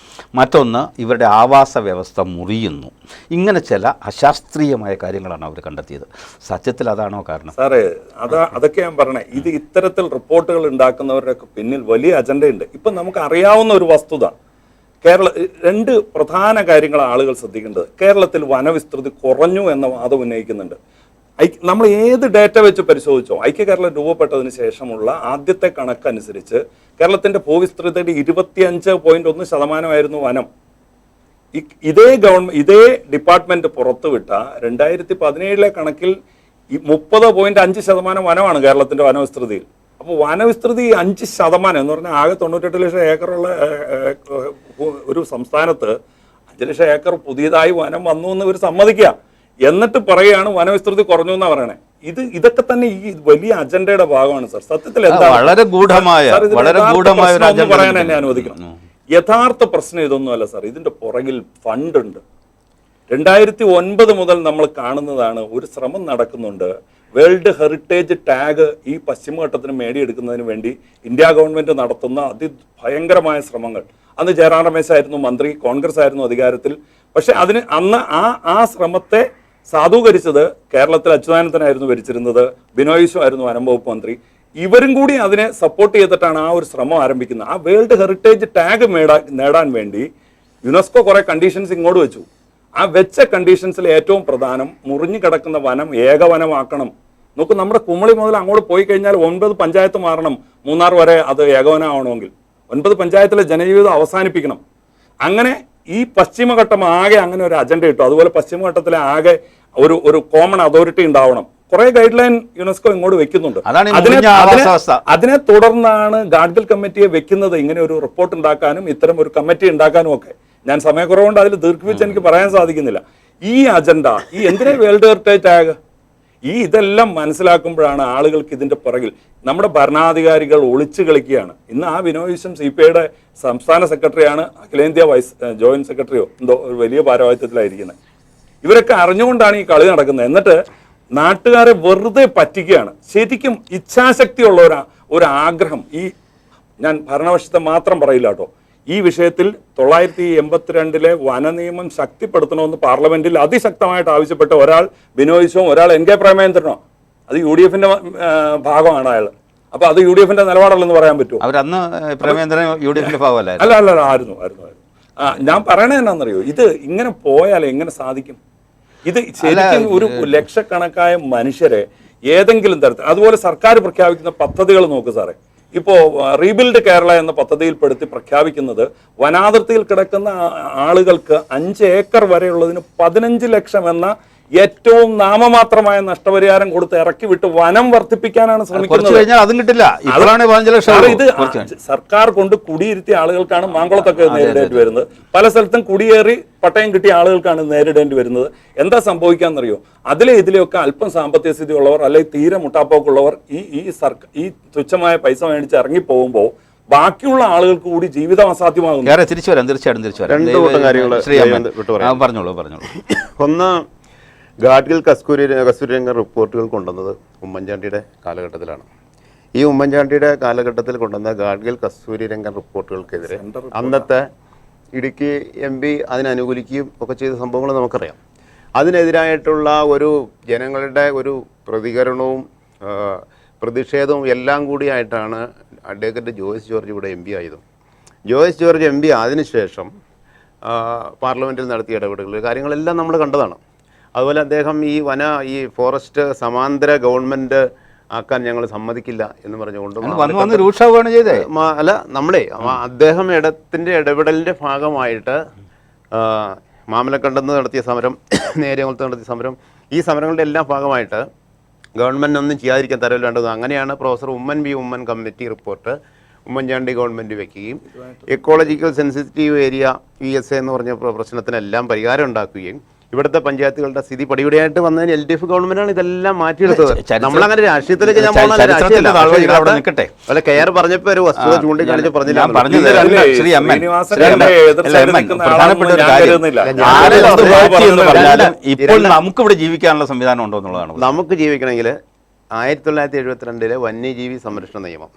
മറ്റൊന്ന് ഇവരുടെ ആവാസ വ്യവസ്ഥ മുറിയുന്നു. ഇങ്ങനെ ചില അശാസ്ത്രീയമായ കാര്യങ്ങളാണ് അവർ കണ്ടെത്തിയത്. സത്യത്തിൽ അതാണോ കാരണം? സാറേ, അതൊക്കെ ഞാൻ പറഞ്ഞേ. ഇത് ഇത്തരത്തിൽ റിപ്പോർട്ടുകൾ ഉണ്ടാക്കുന്നവരുടെ പിന്നിൽ വലിയ അജണ്ടയുണ്ട്. ഇപ്പം നമുക്ക് അറിയാവുന്ന ഒരു വസ്തുത, 2 പ്രധാന കാര്യങ്ങൾ ആളുകൾ ശ്രദ്ധിക്കേണ്ടത്. കേരളത്തിൽ വനവിസ്തൃതി കുറഞ്ഞു എന്ന വാദം ഉന്നയിക്കുന്നുണ്ട്. നമ്മൾ ഏത് ഡേറ്റ വെച്ച് പരിശോധിച്ചോ, ഐക്യകേരളം രൂപപ്പെട്ടതിന് ശേഷമുള്ള ആദ്യത്തെ കണക്കനുസരിച്ച് കേരളത്തിന്റെ ഭൂവിസ്തൃതിയുടെ 25.1% വനം. ഇതേ ഡിപ്പാർട്ട്മെന്റ് പുറത്തുവിട്ട 2017 കണക്കിൽ 30.5% വനമാണ് കേരളത്തിന്റെ വനവിസ്തൃതിയിൽ. അപ്പോൾ വനവിസ്തൃതി 5% എന്ന് പറഞ്ഞാൽ ആകെ 98 ലക്ഷം ഏക്കറുള്ള ഒരു സംസ്ഥാനത്ത് 5 ലക്ഷം ഏക്കർ പുതിയതായി വനം വന്നു എന്ന് ഇവർ സമ്മതിക്കുക. എന്നിട്ട് പറയുകയാണ് വനവിസ്തൃതി കുറഞ്ഞു എന്നാ പറയണേ. ഇതൊക്കെ തന്നെ ഈ വലിയ അജണ്ടയുടെ ഭാഗമാണ് സാർ. സത്യത്തിൽ എന്താ വളരെ ഗൂഢമായ പറയാൻ എന്നെ അനുവദിക്കണം. യഥാർത്ഥ പ്രശ്നം ഇതൊന്നുമല്ല സാർ. ഇതിന്റെ പുറകിൽ ഫണ്ട് ഉണ്ട്. 2009 മുതൽ നമ്മൾ കാണുന്നതാണ് ഒരു ശ്രമം നടക്കുന്നുണ്ട്. വേൾഡ് ഹെറിറ്റേജ് ടാഗ് ഈ പശ്ചിമഘട്ടത്തിന് നേടിയെടുക്കുന്നതിന് വേണ്ടി ഇന്ത്യ ഗവൺമെന്റ് നടത്തുന്ന അതിഭയങ്കരമായ ശ്രമങ്ങൾ. അന്ന് ജയറാം രമേശ് ആയിരുന്നു മന്ത്രി, കോൺഗ്രസ് ആയിരുന്നു അധികാരത്തിൽ. പക്ഷെ അന്ന് ആ ശ്രമത്തെ സാധൂകരിച്ചത് കേരളത്തിൽ അച്യുതാനന്ദനായിരുന്നു ഭരിച്ചിരുന്നത്, ബിനോയ് വിശ്വം ആയിരുന്നു വനം വകുപ്പ് മന്ത്രി. ഇവരും കൂടി അതിനെ സപ്പോർട്ട് ചെയ്തിട്ടാണ് ആ ഒരു ശ്രമം ആരംഭിക്കുന്നത്. ആ വേൾഡ് ഹെറിറ്റേജ് ടാഗ് നേടാൻ വേണ്ടി യുനെസ്കോ കുറെ കണ്ടീഷൻസ് ഇങ്ങോട്ട് വെച്ചു. ആ വെച്ച കണ്ടീഷൻസിൽ ഏറ്റവും പ്രധാനം മുറിഞ്ഞു കിടക്കുന്ന വനം ഏകവനമാക്കണം. നോക്കൂ, നമ്മുടെ കുമളി മുതൽ അങ്ങോട്ട് പോയി കഴിഞ്ഞാൽ 9 പഞ്ചായത്ത് മാറണം മൂന്നാർ വരെ അത് ഏകവനമാവണമെങ്കിൽ. 9 പഞ്ചായത്തിലെ ജനജീവിതം അവസാനിപ്പിക്കണം. അങ്ങനെ ഈ പശ്ചിമഘട്ടം ആകെ അങ്ങനെ ഒരു അജണ്ട ഇട്ടു. അതുപോലെ പശ്ചിമഘട്ടത്തിലെ ആകെ ഒരു കോമൺ അതോറിറ്റി ഉണ്ടാവണം. കുറെ ഗൈഡ് ലൈൻ യുനെസ്കോ ഇങ്ങോട്ട് വെക്കുന്നുണ്ട്. അതിനെ തുടർന്നാണ് ഗാഡ്ഗിൽ കമ്മിറ്റിയെ വെക്കുന്നത്, ഇങ്ങനെ ഒരു റിപ്പോർട്ട് ഉണ്ടാക്കാനും ഇത്തരം ഒരു കമ്മിറ്റി ഉണ്ടാക്കാനും ഒക്കെ. ഞാൻ സമയക്കുറവുകൊണ്ട് അതിൽ ദീർഘിപ്പിച്ച് എനിക്ക് പറയാൻ സാധിക്കുന്നില്ല. ഈ അജണ്ട, ഈ എന്തിനാ വേൾഡ് ഹെറിറ്റേജ് ടാഗ്, ഇതെല്ലാം മനസ്സിലാക്കുമ്പോഴാണ് ആളുകൾക്ക് ഇതിന്റെ പുറകിൽ നമ്മുടെ ഭരണാധികാരികൾ ഒളിച്ചു കളിക്കുകയാണ്. ഇന്ന് ആ ബിനോയ് വിശ്വം CPIയുടെ സംസ്ഥാന സെക്രട്ടറിയാണ്, അഖിലേന്ത്യാ ജോയിന്റ് സെക്രട്ടറിയോ എന്തോ ഒരു വലിയ ഭാരവാഹിത്വത്തിലായിരിക്കുന്നത്. ഇവരൊക്കെ അറിഞ്ഞുകൊണ്ടാണ് ഈ കളി നടക്കുന്നത്. എന്നിട്ട് നാട്ടുകാരെ വെറുതെ പറ്റിക്കുകയാണ്. ശരിക്കും ഇച്ഛാശക്തിയുള്ള ഒരു ആഗ്രഹം, ഞാൻ ഭരണപക്ഷത്തെ മാത്രം പറയില്ല കേട്ടോ, ഈ വിഷയത്തിൽ 1982 വനനിയമം ശക്തിപ്പെടുത്തണമെന്ന് പാർലമെന്റിൽ അതിശക്തമായിട്ട് ആവശ്യപ്പെട്ട ഒരാൾ ബിനോയ് വിശ്വം, ഒരാൾ NK പ്രേമചന്ദ്രനോ. അത് UDFന്റെ ഭാഗമാണ് അയാൾ. അപ്പൊ അത് UDFന്റെ നിലപാടല്ലെന്ന് പറയാൻ പറ്റുമോ? അവരന്ന് പ്രേമചന്ദ്രൻ UDFന്റെ ഭാഗമല്ല. അല്ല, ആയിരുന്നു. ഞാൻ പറയണത് എന്നാന്നറിയോ, ഇത് ഇങ്ങനെ പോയാൽ എങ്ങനെ സാധിക്കും? ഇത് ശരിക്കും ഒരു ലക്ഷക്കണക്കായ മനുഷ്യരെ ഏതെങ്കിലും തരത്തിൽ, അതുപോലെ സർക്കാർ പ്രഖ്യാപിക്കുന്ന പദ്ധതികൾ നോക്ക് സാറേ. ഇപ്പോൾ റീബിൽഡ് കേരള എന്ന പദ്ധതിയിൽപ്പെടുത്തി പ്രഖ്യാപിക്കുന്നത് വനാതിർത്തിയിൽ കിടക്കുന്ന ആളുകൾക്ക് 5 ഏക്കർ വരെയുള്ളതിന് 15 ലക്ഷം എന്ന ഏറ്റവും നാമമാത്രമായ നഷ്ടപരിഹാരം കൊടുത്ത് ഇറക്കി വിട്ട് വനം വർദ്ധിപ്പിക്കാനാണ് ശ്രമിക്കുന്നത്. ഇത് സർക്കാർ കൊണ്ട് കുടിയിരുത്തിയ ആളുകൾക്കാണ് മാങ്കുളത്തൊക്കെ നേരിടേണ്ടി വരുന്നത്. പല സ്ഥലത്തും കുടിയേറി പട്ടയം കിട്ടിയ ആളുകൾക്കാണ് നേരിടേണ്ടി വരുന്നത്. എന്താ സംഭവിക്കാന്നറിയോ? ഇതിലെയൊക്കെ അല്പം സാമ്പത്തിക സ്ഥിതി ഉള്ളവർ അല്ലെങ്കിൽ തീരെ മുട്ടാപ്പോക്കുള്ളവർ ഈ തുച്ഛമായ പൈസ മേടിച്ച് ഇറങ്ങി പോകുമ്പോൾ ബാക്കിയുള്ള ആളുകൾക്ക് കൂടി ജീവിതം അസാധ്യമാകുന്നു. പറഞ്ഞോളൂ. ഒന്ന്, ഗാഡ്ഗിൽ കസ്തൂരിരംഗൻ റിപ്പോർട്ടുകൾ കൊണ്ടുവന്നത് ഉമ്മൻചാണ്ടിയുടെ കാലഘട്ടത്തിലാണ്. ഈ ഉമ്മൻചാണ്ടിയുടെ കാലഘട്ടത്തിൽ കൊണ്ടുവന്ന ഗാഡ്ഗിൽ കസ്തൂരിരംഗൻ റിപ്പോർട്ടുകൾക്കെതിരെ അന്നത്തെ ഇടുക്കി MP അതിനനുകൂലിക്കുകയും ഒക്കെ ചെയ്ത സംഭവങ്ങൾ നമുക്കറിയാം. അതിനെതിരായിട്ടുള്ള ഒരു ജനങ്ങളുടെ ഒരു പ്രതികരണവും പ്രതിഷേധവും എല്ലാം കൂടിയായിട്ടാണ് അഡ്വക്കേറ്റ് ജോയ്സ് ജോർജ് ഇവിടെ MP ആയതും. ജോയ്സ് ജോർജ് MP അതിനുശേഷം പാർലമെൻറ്റിൽ നടത്തിയ ഇടപെടലുകൾ കാര്യങ്ങളെല്ലാം നമ്മൾ കണ്ടതാണ്. അതുപോലെ അദ്ദേഹം ഈ ഫോറസ്റ്റ് സമാന്തര ഗവൺമെൻറ് ആക്കാൻ ഞങ്ങൾ സമ്മതിക്കില്ല എന്ന് പറഞ്ഞുകൊണ്ട് അദ്ദേഹം ഇടപെടലിൻ്റെ ഭാഗമായിട്ട് മാമലക്കണ്ടെന്ന് നടത്തിയ സമരം, നേര്യമംഗലത്ത് നടത്തിയ സമരം, ഈ സമരങ്ങളുടെ എല്ലാം ഭാഗമായിട്ട് ഗവൺമെൻറ് ഒന്നും ചെയ്യാതിരിക്കാൻ തരവില്ലാണ്ടത്. അങ്ങനെയാണ് professor Oommen committee report Oommen Chandy government വെക്കുകയും എക്കോളജിക്കൽ സെൻസിറ്റീവ് ഏരിയ ESA എന്ന് പറഞ്ഞ പ്രശ്നത്തിനെല്ലാം പരിഹാരം ഉണ്ടാക്കുകയും ഇവിടുത്തെ പഞ്ചായത്തുകളുടെ സ്ഥിതി പടിപടിയായിട്ട് വന്നതിന് LDF ഗവൺമെന്റാണ് ഇതെല്ലാം മാറ്റിയെടുത്തത്. നമ്മളങ്ങനെ രാഷ്ട്രീയത്തിലേക്ക് ഞാൻ അല്ല കെയർ പറഞ്ഞപ്പോ ഒരു വസ്തുത ചൂണ്ടിക്കാണിച്ച് പറഞ്ഞില്ല. ഇപ്പോൾ നമുക്കിവിടെ ജീവിക്കാനുള്ള സംവിധാനം ഉണ്ടോ എന്നുള്ളതാണ്. നമുക്ക് ജീവിക്കണമെങ്കിൽ 1972 വന്യജീവി സംരക്ഷണ നിയമം,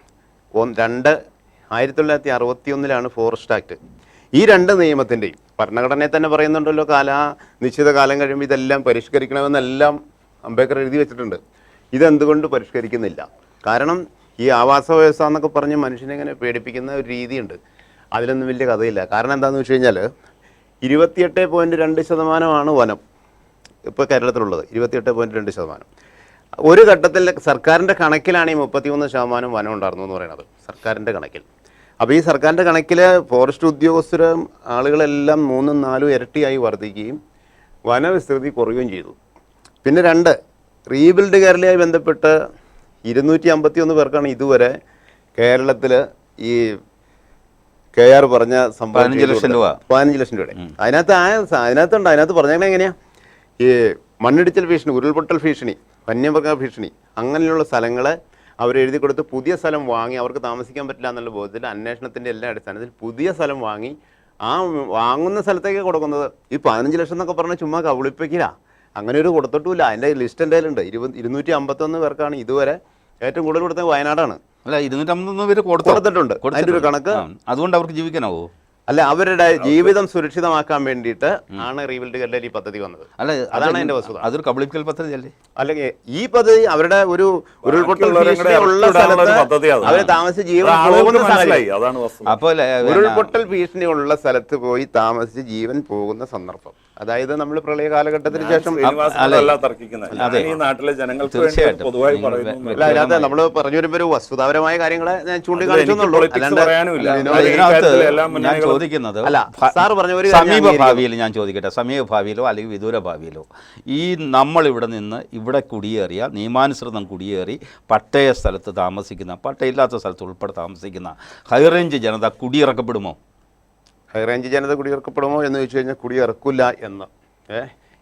1961 ഫോറസ്റ്റ് ആക്ട്, ഈ രണ്ട് നിയമത്തിൻ്റെയും ഭരണഘടനയെ തന്നെ പറയുന്നുണ്ടല്ലോ നിശ്ചിത കാലം കഴിയുമ്പോൾ ഇതെല്ലാം പരിഷ്കരിക്കണമെന്നെല്ലാം അംബേദ്കർ എഴുതി വെച്ചിട്ടുണ്ട്. ഇതെന്തുകൊണ്ട് പരിഷ്കരിക്കുന്നില്ല? കാരണം ഈ ആവാസ വ്യവസ്ഥ എന്നൊക്കെ പറഞ്ഞ് മനുഷ്യനെ ഇങ്ങനെ പേടിപ്പിക്കുന്ന ഒരു രീതിയുണ്ട്. അതിലൊന്നും വലിയ കഥയില്ല. കാരണം എന്താണെന്ന് വെച്ച് കഴിഞ്ഞാൽ 28.2% വനം ഇപ്പോൾ കേരളത്തിലുള്ളത്. 28.2%. ഒരു ഘട്ടത്തിൽ സർക്കാരിൻ്റെ കണക്കിലാണ് ഈ 33% വനം ഉണ്ടായിരുന്നു എന്ന് പറയുന്നത്, സർക്കാരിൻ്റെ കണക്കിൽ. അപ്പോൾ ഈ സർക്കാരിൻ്റെ കണക്കിൽ ഫോറസ്റ്റ് ഉദ്യോഗസ്ഥരും ആളുകളെല്ലാം 3-4 ഇരട്ടിയായി വർദ്ധിക്കുകയും വനവിസ്തൃതി കുറയുകയും ചെയ്തു. പിന്നെ 2, റീബിൽഡ് കേരളയുമായി ബന്ധപ്പെട്ട് 251 പേർക്കാണ് ഇതുവരെ കേരളത്തിൽ ഈ KR പറഞ്ഞ സംഭവം 15 ലക്ഷം രൂപയുടെ അതിനകത്ത് പറഞ്ഞാൽ എങ്ങനെയാ ഈ മണ്ണിടിച്ചൽ ഭീഷണി, ഉരുൾപൊട്ടൽ ഭീഷണി, വന്യമൃഗ ഭീഷണി, അങ്ങനെയുള്ള സ്ഥലങ്ങളെ അവരെഴുതി കൊടുത്ത് പുതിയ സ്ഥലം വാങ്ങി, അവർക്ക് താമസിക്കാൻ പറ്റില്ല എന്നുള്ള ബോധത്തിൽ അന്വേഷണത്തിൻ്റെ എല്ലാ അടിസ്ഥാനത്തിൽ പുതിയ സ്ഥലം വാങ്ങി ആ വാങ്ങുന്ന സ്ഥലത്തേക്ക് കൊടുക്കുന്നത്. ഈ 15 ലക്ഷം എന്നൊക്കെ പറഞ്ഞാൽ ചുമ്മാ കബളിപ്പിക്കില്ല, അങ്ങനെ ഒരു കൊടുത്തിട്ടില്ല. അതിൻ്റെ ലിസ്റ്റ് എൻ്റെ കയ്യിലുണ്ട്. 251 പേർക്കാണ് ഇതുവരെ ഏറ്റവും കൂടുതൽ കൊടുത്തത് വയനാടാണ്. അല്ല 251 പേര് കൊടുത്തിട്ടുണ്ട്. അതിൻ്റെ ഒരു കണക്ക്. അതുകൊണ്ട് അവർക്ക് ജീവിക്കാനാവോ? അല്ല, അവരുടെ ജീവിതം സുരക്ഷിതമാക്കാൻ വേണ്ടിയിട്ട് ആണ് റീബിൽഡ് കേരളയിൽ ഈ പദ്ധതി വന്നത്. അല്ല, അതാണ് എൻ്റെ വസ്തുത. അതൊരു കബളിപ്പിക്കൽ പദ്ധതി അല്ലേ? അല്ലെങ്കിൽ ഈ പദ്ധതി അവരുടെ ഒരു ഉരുൾപൊട്ടൽ ഭീഷണിയുള്ള സ്ഥലത്ത് അവരെ താമസിച്ച് ജീവൻ പോകുന്ന സാഹചര്യം. ഉരുൾപൊട്ടൽ ഭീഷണിയുള്ള സ്ഥലത്ത് പോയി താമസിച്ച് ജീവൻ പോകുന്ന സന്ദർഭം, അതായത് നമ്മൾ പ്രളയ കാലഘട്ടത്തിന് ശേഷം അല്ലാതെ നമ്മൾ പറഞ്ഞു വരുമ്പോൾ ഒരു വസ്തുതാപരമായ കാര്യങ്ങളെ ഞാൻ ചൂണ്ടിക്കാണിച്ചെന്നുള്ളൂ. ചോദിക്കുന്നത് അല്ല, സാർ പറഞ്ഞ ഒരു സമീപ ഭാവിയിൽ ഞാൻ ചോദിക്കട്ടെ, സമീപ ഭാവിയിലോ അല്ലെങ്കിൽ വിദൂര ഭാവിയിലോ ഈ നമ്മളിവിടെ നിന്ന് ഇവിടെ കുടിയേറിയ നിയമാനുസൃതം കുടിയേറി പട്ടയ സ്ഥലത്ത് താമസിക്കുന്ന, പട്ടയില്ലാത്ത സ്ഥലത്ത് ഉൾപ്പെടെ താമസിക്കുന്ന ഹൈറേഞ്ച് ജനത കുടിയിറക്കപ്പെടുമോ? ഹൈറേഞ്ച് ജനത കുടിയിറക്കപ്പെടുമോ എന്ന് ചോദിച്ചു കഴിഞ്ഞാൽ കുടിയിറക്കില്ല എന്ന്.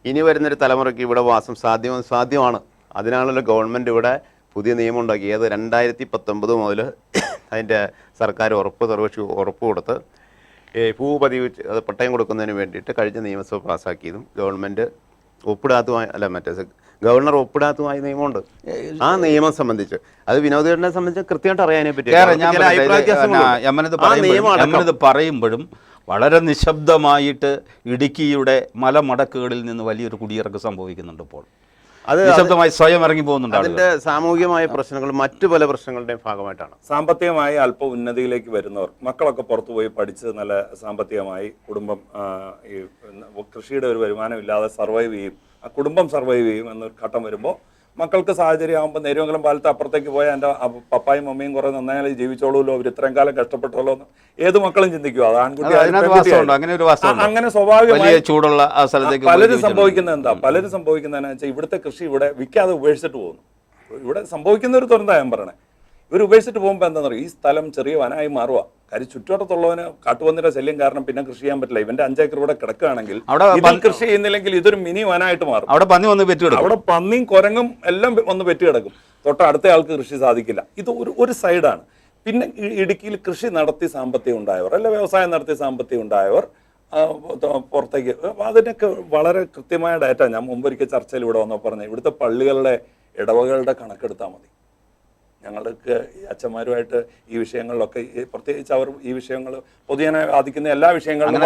ഇനി വരുന്നൊരു തലമുറയ്ക്ക് ഇവിടെ വാസം സാധ്യമാണ്. അതിനാണല്ലോ ഗവൺമെൻറ് ഇവിടെ പുതിയ നിയമം ഉണ്ടാക്കി. 2019 മുതൽ അതിൻ്റെ സർക്കാർ ഉറപ്പ് കൊടുത്ത് ഭൂപതിവ് അത് പട്ടയം കൊടുക്കുന്നതിന് വേണ്ടിയിട്ട് കഴിഞ്ഞ നിയമസഭ പാസ്സാക്കിയതും ഗവൺമെൻറ് ഗവർണർ ഒപ്പിടാത്തതുമായ നിയമമുണ്ട്. ആ നിയമം സംബന്ധിച്ച് അത് വിനോദേട്ടനെ സംബന്ധിച്ച് കൃത്യമായിട്ട് അറിയാനേ പറ്റി. പറയുമ്പോഴും വളരെ നിശബ്ദമായിട്ട് ഇടുക്കിയുടെ മലമടക്കുകളിൽ നിന്ന് വലിയൊരു കുടിയിറക്ക് സംഭവിക്കുന്നുണ്ട്. ഇപ്പോൾ അത് നിശബ്ദമായി സ്വയം ഇറങ്ങി പോകുന്നുണ്ട്. അതിൻ്റെ സാമൂഹികമായ പ്രശ്നങ്ങൾ മറ്റു പല പ്രശ്നങ്ങളുടെയും ഭാഗമായിട്ടാണ്. സാമ്പത്തികമായി അല്പ ഉന്നതിയിലേക്ക് വരുന്നവർ, മക്കളൊക്കെ പുറത്തുപോയി പഠിച്ച് നല്ല സാമ്പത്തികമായി കുടുംബം ഈ കൃഷിയുടെ ഒരു വരുമാനം ഇല്ലാതെ സർവൈവ് ചെയ്യും, ആ കുടുംബം സർവൈവ് ചെയ്യും എന്നൊരു ഘട്ടം വരുമ്പോൾ മക്കൾക്ക് സാഹചര്യം ആകുമ്പോൾ നേരുമംഗലം പാലത്ത് അപ്പുറത്തേക്ക് പോയാൽ എൻ്റെ പപ്പായും മമ്മിയും കുറേ നന്നായി ജീവിച്ചോളൂല്ലോ, അവർ ഇത്രയും കാലം കഷ്ടപ്പെട്ടോളൂ എന്ന് ഏത് മക്കളും ചിന്തിക്കും. അത് ആൺകുട്ടി അങ്ങനെ സ്വാഭാവികമായി ചൂടുള്ള പലരും സംഭവിക്കുന്നത് എന്താ, പലരും സംഭവിക്കുന്നതെന്ന് വെച്ചാൽ ഇവിടുത്തെ കൃഷി ഇവിടെ വിൽക്കാതെ ഉപേക്ഷിച്ചിട്ട് പോകുന്നു. ഇവിടെ സംഭവിക്കുന്ന ഒരു തുറന്താ ഞാൻ പറയണേ. ഇവർ ഉപേക്ഷിച്ചിട്ട് പോകുമ്പോൾ എന്താണെന്ന് പറയും, ഈ സ്ഥലം ചെറിയ വനമായി മാറുക. കാര്യം ചുറ്റുവട്ടത്തുള്ളവന് കാട്ടുപന്നിയുടെ ശല്യം കാരണം പിന്നെ കൃഷി ചെയ്യാൻ പറ്റില്ല. ഇവന്റെ 5 ഏക്കർ ഇവിടെ കിടക്കുകയാണെങ്കിൽ കൃഷി ചെയ്യുന്നില്ലെങ്കിൽ ഇതൊരു മിനി വനമായിട്ട് മാറും. അവിടെ പന്നിയും കുരങ്ങും എല്ലാം വന്ന് പെറ്റി കിടക്കും. തൊട്ടടുത്ത ആൾക്ക് കൃഷി സാധിക്കില്ല. ഇത് ഒരു സൈഡാണ്. പിന്നെ ഇടുക്കിയിൽ കൃഷി നടത്തി സാമ്പത്തികം ഉണ്ടായവർ, അല്ല വ്യവസായം നടത്തി സാമ്പത്തികം ഉണ്ടായവർ പുറത്തേക്ക്, അതിനൊക്കെ വളരെ കൃത്യമായ ഡാറ്റ ഞാൻ മുമ്പൊരിക്കൽ ചർച്ചയിൽ ഇവിടെ വന്നപ്പോൾ പറഞ്ഞു. ഇവിടുത്തെ പള്ളികളുടെ ഇടവകളുടെ കണക്കെടുത്താൽ മതി. ഞങ്ങൾക്ക് ഈ അച്ഛന്മാരുമായിട്ട് ഈ വിഷയങ്ങളിലൊക്കെ, പ്രത്യേകിച്ച് അവർ ഈ വിഷയങ്ങൾ പൊതുജനെ ബാധിക്കുന്ന എല്ലാ വിഷയങ്ങളിലും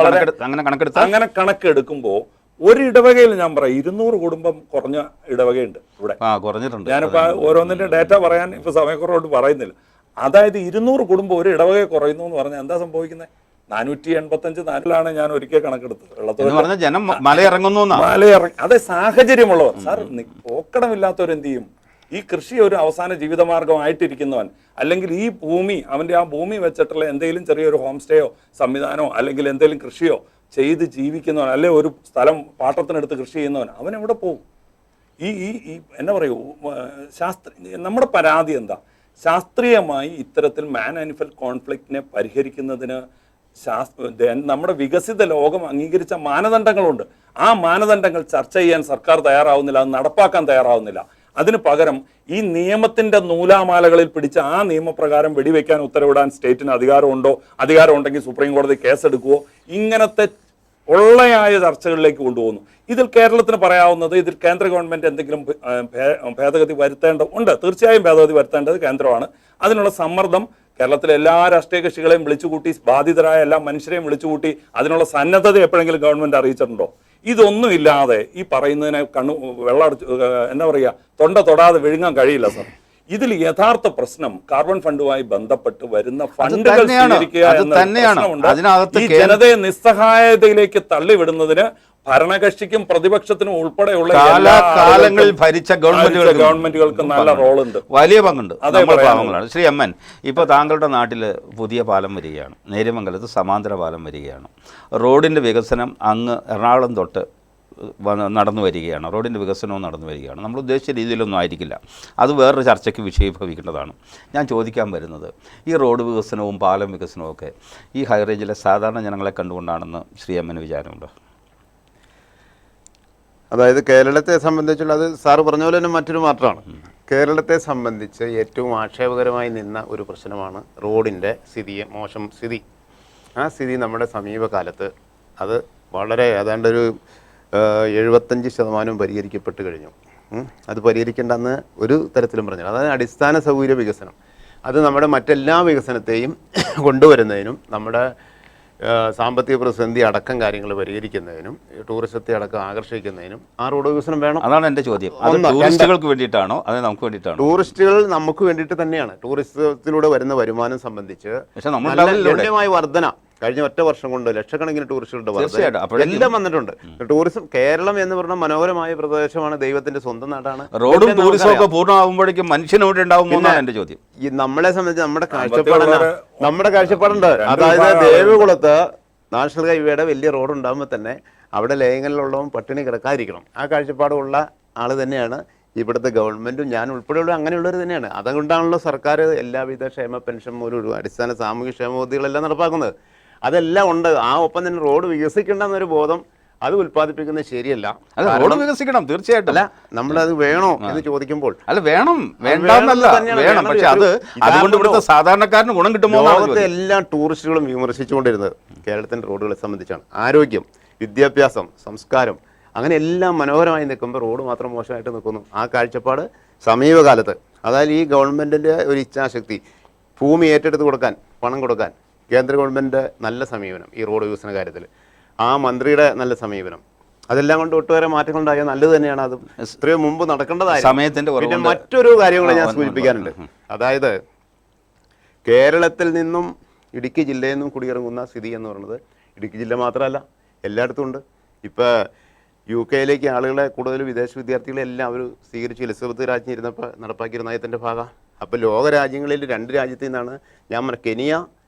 അങ്ങനെ കണക്കെടുക്കുമ്പോൾ ഒരു ഇടവകയിൽ ഞാൻ പറയാം 200 കുടുംബം കുറഞ്ഞ ഇടവകയുണ്ട് ഇവിടെ. ഞാനിപ്പോൾ ഓരോന്നിൻ്റെ ഡാറ്റ പറയാൻ ഇപ്പോൾ സമയക്കുറവോട് പറയുന്നില്ല. അതായത് 200 കുടുംബം ഒരു ഇടവകയെ കുറയുന്നു എന്ന് പറഞ്ഞാൽ എന്താ സംഭവിക്കുന്നത്? 485 ഞാൻ ഒരിക്കൽ കണക്കെടുത്തത്. മലയിറങ്ങി അതെ സാഹചര്യമുള്ളവർ. സാർ പോക്കടമില്ലാത്തവരെന്ത് ചെയ്യും? ഈ കൃഷി ഒരു അവസാന ജീവിതമാർഗമായിട്ടിരിക്കുന്നവൻ, അല്ലെങ്കിൽ ഈ ഭൂമി അവൻ്റെ ആ ഭൂമി വെച്ചിട്ടുള്ള എന്തെങ്കിലും ചെറിയൊരു ഹോം സ്റ്റേയോ സംവിധാനമോ അല്ലെങ്കിൽ എന്തെങ്കിലും കൃഷിയോ ചെയ്ത് ജീവിക്കുന്നവൻ, അല്ലെ ഒരു സ്ഥലം പാട്ടത്തിനെടുത്ത് കൃഷി ചെയ്യുന്നവൻ, അവൻ എവിടെ പോകും? ഈ എന്നാ പറയൂ, നമ്മുടെ പരാതി എന്താ? ശാസ്ത്രീയമായി ഇത്തരത്തിൽ മാൻ ആനിമൽ കോൺഫ്ലിക്റ്റിനെ പരിഹരിക്കുന്നതിന് നമ്മുടെ വികസിത ലോകം അംഗീകരിച്ച മാനദണ്ഡങ്ങളുണ്ട്. ആ മാനദണ്ഡങ്ങൾ ചർച്ച ചെയ്യാൻ സർക്കാർ തയ്യാറാവുന്നില്ല, അത് നടപ്പാക്കാൻ തയ്യാറാവുന്നില്ല. അതിന് പകരം ഈ നിയമത്തിന്റെ നൂലാമാലകളിൽ പിടിച്ച് ആ നിയമപ്രകാരം വെടിവെക്കാൻ ഉത്തരവിടാൻ സ്റ്റേറ്റിന് അധികാരം ഉണ്ടെങ്കിൽ സുപ്രീം കോടതി കേസെടുക്കുവോ, ഇങ്ങനത്തെ പൊള്ളയായ ചർച്ചകളിലേക്ക് കൊണ്ടുപോകുന്നു. ഇതിൽ കേരളത്തിന് പറയാവുന്നത്, ഇതിൽ കേന്ദ്ര ഗവൺമെന്റ് എന്തെങ്കിലും ഭേദഗതി വരുത്തേണ്ടതുണ്ട്. തീർച്ചയായും ഭേദഗതി വരുത്തേണ്ടത് കേന്ദ്രമാണ്. അതിനുള്ള സമ്മർദ്ദം കേരളത്തിലെ എല്ലാ രാഷ്ട്രീയ കക്ഷികളെയും വിളിച്ചുകൂട്ടി, ബാധിതരായ എല്ലാ മനുഷ്യരെയും വിളിച്ചുകൂട്ടി അതിനുള്ള സന്നദ്ധത എപ്പോഴെങ്കിലും ഗവൺമെന്റ് അറിയിച്ചിട്ടുണ്ടോ? ഇതൊന്നുമില്ലാതെ ഈ പറയുന്നതിനെ എന്താ പറയുക, തൊണ്ട തൊടാതെ വിഴുങ്ങാൻ കഴിയില്ല സർ. ഇതിൽ യഥാർത്ഥ പ്രശ്നം കാർബൺ ഫണ്ടുമായി ബന്ധപ്പെട്ട് വരുന്ന ഫണ്ടുകൾ സ്വീകരിക്കുക എന്ന പ്രശ്നമുണ്ട്. ഈ ജനതയെ നിസ്സഹായതയിലേക്ക് തള്ളിവിടുന്നതിന് ഭരണകക്ഷിക്കും പ്രതിപക്ഷത്തിനും ഉൾപ്പെടെയുള്ള കാലങ്ങളിൽ ഭരിച്ച ഗവൺമെന്റുകൾക്ക് നല്ല റോളുണ്ട്, വലിയ പങ്കുണ്ട്. പാവങ്ങളാണ്. ശ്രീ എം എൻ, ഇപ്പോൾ താങ്കളുടെ നാട്ടിൽ പുതിയ പാലം വരികയാണ്, നേര്യമംഗലത്ത് സമാന്തര പാലം വരികയാണ്. റോഡിൻ്റെ വികസനം അങ്ങ് എറണാകുളം തൊട്ട് നടന്നു വരികയാണ്. റോഡിൻ്റെ വികസനവും നടന്നു വരികയാണ്. നമ്മൾ ഉദ്ദേശിച്ച രീതിയിലൊന്നും ആയിരിക്കില്ല. അത് വേറൊരു ചർച്ചയ്ക്ക് വിഷയീഭവിക്കേണ്ടതാണ്. ഞാൻ ചോദിക്കാൻ വരുന്നത്, ഈ റോഡ് വികസനവും പാലം വികസനവും ഒക്കെ ഈ ഹൈറേഞ്ചിലെ സാധാരണ ജനങ്ങളെ കണ്ടുകൊണ്ടാണെന്ന് ശ്രീ എം എൻ വിചാരമുണ്ടോ? അതായത് കേരളത്തെ സംബന്ധിച്ചുള്ള, അത് സാറ് പറഞ്ഞ പോലെ തന്നെ മറ്റൊരു മാറ്റമാണ്. കേരളത്തെ സംബന്ധിച്ച് ഏറ്റവും ആക്ഷേപകരമായി നിന്ന ഒരു പ്രശ്നമാണ് റോഡിൻ്റെ മോശം സ്ഥിതി. ആ സ്ഥിതി നമ്മുടെ സമീപകാലത്ത് അത് വളരെ ഏതാണ്ടൊരു 75% പരിഹരിക്കപ്പെട്ട് കഴിഞ്ഞു. അത് പരിഹരിക്കേണ്ടെന്ന് ഒരു തരത്തിലും പറഞ്ഞില്ല. അതായത് അടിസ്ഥാന സൗകര്യ വികസനം, അത് നമ്മുടെ മറ്റെല്ലാ വികസനത്തെയും കൊണ്ടുവരുന്നതിനും നമ്മുടെ സാമ്പത്തിക പ്രതിസന്ധി അടക്കം കാര്യങ്ങൾ പരിഹരിക്കുന്നതിനും ടൂറിസത്തെ അടക്കം ആകർഷിക്കുന്നതിനും ആ റോഡ് വികസനം വേണം. അതാണ് എൻ്റെ ചോദ്യം. ടൂറിസ്റ്റുകൾക്ക് വേണ്ടിയിട്ടാണോ അതോ നമുക്ക് വേണ്ടിയിട്ടാണോ? ടൂറിസ്റ്റുകൾ നമുക്ക് വേണ്ടിയിട്ട് തന്നെയാണ്. ടൂറിസത്തിലൂടെ വരുന്ന വരുമാനം സംബന്ധിച്ച് ഗണ്യമായ വർധന കഴിഞ്ഞ ഒറ്റ വർഷം കൊണ്ട് ലക്ഷക്കണക്കിന് ടൂറിസ്റ്റുകളുടെ വർധന എല്ലാം വന്നിട്ടുണ്ട്. ടൂറിസം, കേരളം എന്ന് പറഞ്ഞ മനോഹരമായ പ്രദേശമാണ്, ദൈവത്തിന്റെ സ്വന്തം നാടാണ്. റോഡും ടൂറിസവും ഒക്കെ പൂർണ്ണമാകുമ്പോഴേക്കും മനുഷ്യനോട് ഉണ്ടാവുമെന്നാണ് എൻ്റെ ചോദ്യം. ഈ നമ്മളെ സംബന്ധിച്ച് നമ്മുടെ കാഴ്ചപ്പാടുണ്ട്. അതായത് ദേവികുളത്ത് നാഷണൽ ഹൈവേയുടെ വലിയ റോഡ് ഉണ്ടാകുമ്പോൾ തന്നെ അവിടെ ലയങ്ങളിലുള്ളവൻ പട്ടിണി കിടക്കാതിരിക്കണം. ആ കാഴ്ചപ്പാടുള്ള ആള് തന്നെയാണ് ഇവിടുത്തെ ഗവൺമെന്റും ഞാൻ ഉൾപ്പെടെയുള്ള അങ്ങനെയുള്ളവർ തന്നെയാണ്. അതുകൊണ്ടാണല്ലോ സർക്കാർ എല്ലാവിധ ക്ഷേമ പെൻഷൻ ഒരു അടിസ്ഥാന സാമൂഹിക ക്ഷേമ പദ്ധതികളെല്ലാം നടപ്പാക്കുന്നത്. അതെല്ലാം ഉണ്ട്. ആ ഒപ്പം തന്നെ റോഡ് വികസിക്കേണ്ടെന്നൊരു ബോധം അത് ഉൽപ്പാദിപ്പിക്കുന്നത് ശരിയല്ല. റോഡ് വികസിക്കണം തീർച്ചയായിട്ടും. അല്ല, നമ്മളത് വേണോ എന്ന് ചോദിക്കുമ്പോൾ അല്ല വേണം, വേണ്ടെന്നല്ല, വേണം. പക്ഷെ അതുകൊണ്ട് ഇവിടുത്തെ സാധാരണക്കാരന് ഗുണം കിട്ടുമോ? ലോകത്തെ എല്ലാ ടൂറിസ്റ്റുകളും വിമർശിച്ചുകൊണ്ടിരുന്നത് കേരളത്തിന്റെ റോഡുകളെ സംബന്ധിച്ചാണ്. ആരോഗ്യം, വിദ്യാഭ്യാസം, സംസ്കാരം, അങ്ങനെ എല്ലാം മനോഹരമായി നിൽക്കുമ്പോൾ റോഡ് മാത്രം മോശമായിട്ട് നിൽക്കുന്നു. ആ കാഴ്ചപ്പാട് സമീപകാലത്ത്, അതായത് ഈ ഗവൺമെന്റിന്റെ ഒരു ഇച്ഛാശക്തി, ഭൂമി ഏറ്റെടുത്ത് കൊടുക്കാൻ, പണം കൊടുക്കാൻ കേന്ദ്ര ഗവൺമെൻറ് നല്ല സമീപനം ഈ റോഡ് വികസന കാര്യത്തിൽ, ആ മന്ത്രിയുടെ നല്ല സമീപനം, അതെല്ലാം കൊണ്ട് ഒട്ടുവരെ മാറ്റങ്ങളുണ്ടായാൽ നല്ലത് തന്നെയാണ്. അതും ഇത്രയും മുമ്പ് നടക്കേണ്ടതായിരുന്നു. പിന്നെ മറ്റൊരു കാര്യങ്ങൾ ഞാൻ സൂചിപ്പിക്കാനുണ്ട്. അതായത് കേരളത്തിൽ നിന്നും ഇടുക്കി ജില്ലയിൽ നിന്നും കുടിയിറങ്ങുന്ന സ്ഥിതി എന്ന് പറയുന്നത് ഇടുക്കി ജില്ല മാത്രമല്ല, എല്ലായിടത്തും ഉണ്ട്. ഇപ്പോൾ UK ആളുകളെ കൂടുതൽ വിദേശ വിദ്യാർത്ഥികളെല്ലാം അവർ സ്വീകരിച്ച് എലിസബത്ത് രാജ്ഞി ഇരുന്നപ്പോൾ നടപ്പാക്കിയ നയത്തിൻ്റെ ഭാഗം. അപ്പോൾ ലോക രാജ്യങ്ങളിൽ 2 രാജ്യത്തിൽ നിന്നാണ് ഞാൻ കെനിയ,